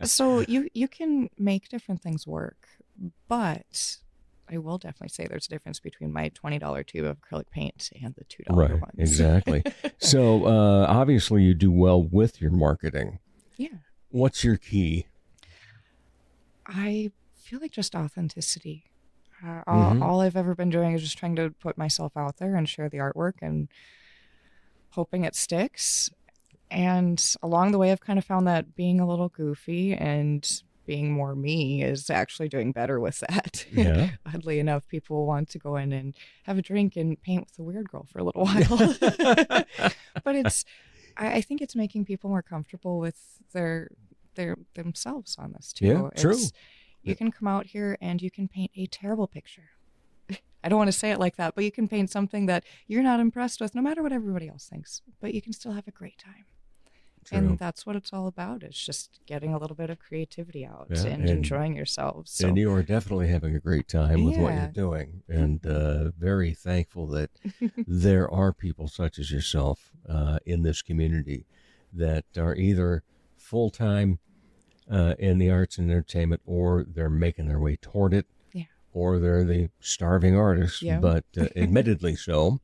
so you can make different things work, but I will definitely say there's a difference between my $20 tube of acrylic paint and the $2 ones. Exactly. So obviously you do well with your marketing. Yeah. What's your key? I feel like just authenticity. All I've ever been doing is just trying to put myself out there and share the artwork and hoping it sticks. And along the way, I've kind of found that being a little goofy and being more me is actually doing better with that. Yeah. Oddly enough, people want to go in and have a drink and paint with the weird girl for a little while. But I think it's making people more comfortable with their themselves on this too. Yeah, true. You can come out here and you can paint a terrible picture. I don't want to say it like that, but you can paint something that you're not impressed with, no matter what everybody else thinks, but you can still have a great time. True. And that's what it's all about. It's just getting a little bit of creativity out and enjoying yourselves. So. And you are definitely having a great time with what you're doing. And very thankful that there are people such as yourself in this community that are either full-time in the arts and entertainment, or they're making their way toward it, or they're the starving artists, but admittedly so,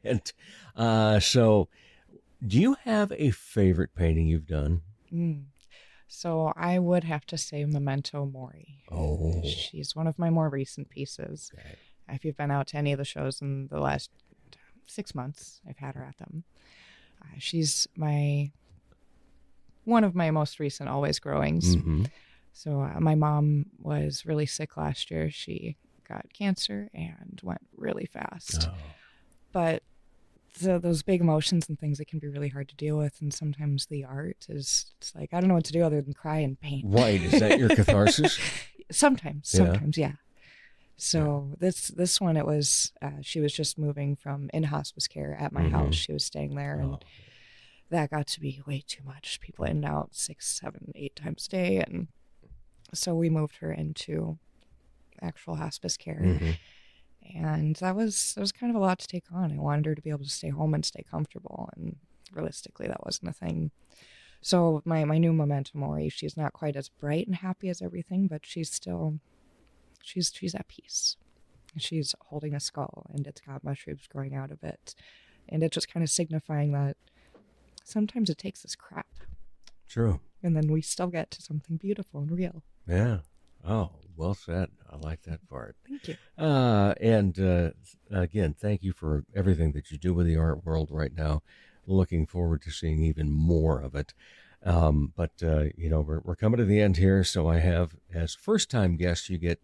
And so do you have a favorite painting you've done? So I would have to say Memento Mori. Oh. She's one of my more recent pieces. Okay. If you've been out to any of the shows in the last 6 months, I've had her at them. She's one of my most recent always growings. So my mom was really sick last year. She got cancer and went really fast. But those big emotions and things, it can be really hard to deal with. And sometimes the art is, it's like, I don't know what to do other than cry and paint. Right. Is that your catharsis? Sometimes, yeah. So this one, it was, she was just moving from in hospice care at my house. She was staying there and that got to be way too much. People in and out 6, 7, 8 times a day. And so we moved her into actual hospice care. And that was kind of a lot to take on. I wanted her to be able to stay home and stay comfortable. And realistically, that wasn't a thing. So my new Memento Mori, she's not quite as bright and happy as everything, but she's still, she's at peace. She's holding a skull and it's got mushrooms growing out of it. And it's just kind of signifying that sometimes it takes us crap. True. And then we still get to something beautiful and real. Yeah. Oh, well said. I like that part. Thank you. And again, thank you for everything that you do with the art world right now. Looking forward to seeing even more of it. But we're coming to the end here. So I have, as first-time guests, you get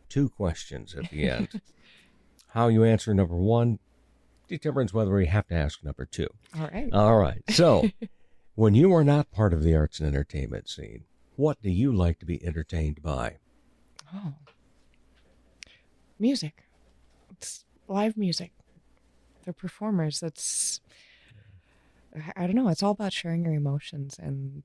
2 questions at the end. How you answer number 1 determines whether we have to ask number 2. All right. So when you are not part of the arts and entertainment scene, what do you like to be entertained by? Oh, music. It's live music. The performers. That's, I don't know. It's all about sharing your emotions and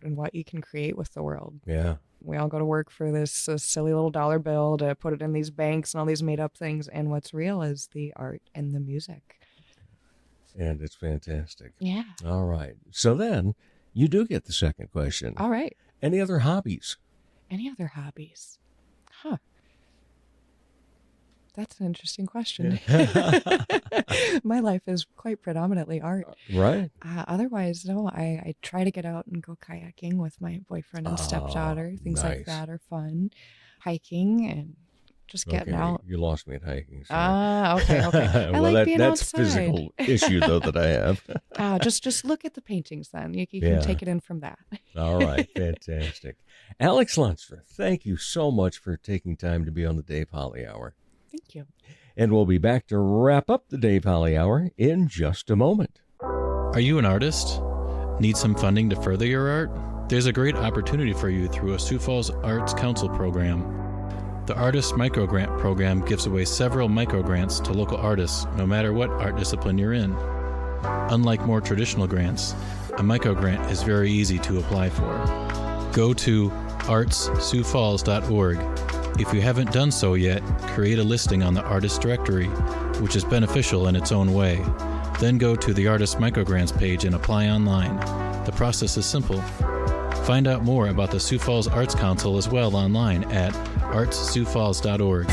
what you can create with the world. Yeah. We all go to work for this silly little dollar bill to put it in these banks and all these made up things. And what's real is the art and the music. And it's fantastic. Yeah. All right. So then you do get the second question. All right. Any other hobbies? Any other hobbies? Huh. That's an interesting question. My life is quite predominantly art. Right. Otherwise, no, I try to get out and go kayaking with my boyfriend and stepdaughter. Things like that are fun. Hiking and just getting out. You lost me at hiking. Okay. I well, like being that's outside. physical issue though that I have. Just look at the paintings then. You can take it in from that. All right, fantastic. Alex Lundstra, thank you so much for taking time to be on the Dave Holly Hour. Thank you. And we'll be back to wrap up the Dave Holly Hour in just a moment. Are you an artist? Need some funding to further your art? There's a great opportunity for you through a Sioux Falls Arts Council program. The Artist Microgrant program gives away several microgrants to local artists, no matter what art discipline you're in. Unlike more traditional grants, a microgrant is very easy to apply for. Go to artssiouxfalls.org. If you haven't done so yet, create a listing on the Artist Directory, which is beneficial in its own way. Then go to the Artist Microgrants page and apply online. The process is simple. Find out more about the Sioux Falls Arts Council as well online at artssiouxfalls.org.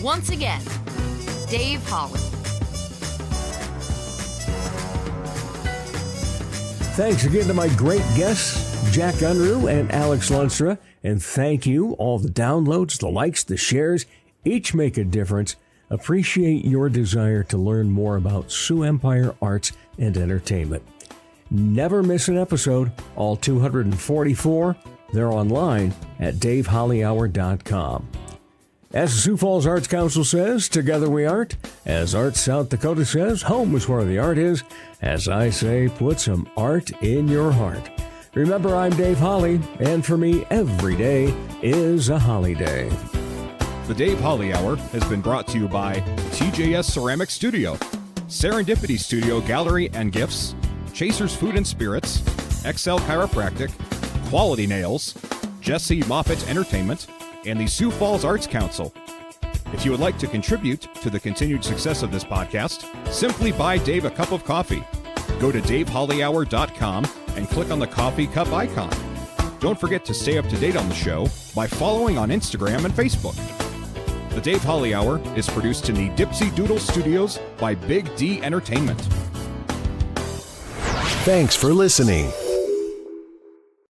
Once again, Dave Holly. Thanks again to my great guests, Jack Unruh and Alex Lundstra. And thank you, all the downloads, the likes, the shares, each make a difference. Appreciate your desire to learn more about Sioux Empire arts and entertainment. Never miss an episode. All 244, they're online at davehollyhour.com. As the Sioux Falls Arts Council says, together we art. As Arts South Dakota says, home is where the art is. As I say, put some art in your heart. Remember, I'm Dave Holly, and for me, every day is a holiday. The Dave Holly Hour has been brought to you by TJS Ceramic Studio, Serendipity Studio Gallery and Gifts, Chasers Food and Spirits, XL Chiropractic, Quality Nails, Jesse Moffitt Entertainment, and the Sioux Falls Arts Council. If you would like to contribute to the continued success of this podcast, simply buy Dave a cup of coffee. Go to davehollyhour.com and click on the coffee cup icon. Don't forget to stay up to date on the show by following on Instagram and Facebook. The Dave Holly Hour is produced in the Dipsy Doodle Studios by Big D Entertainment. Thanks for listening.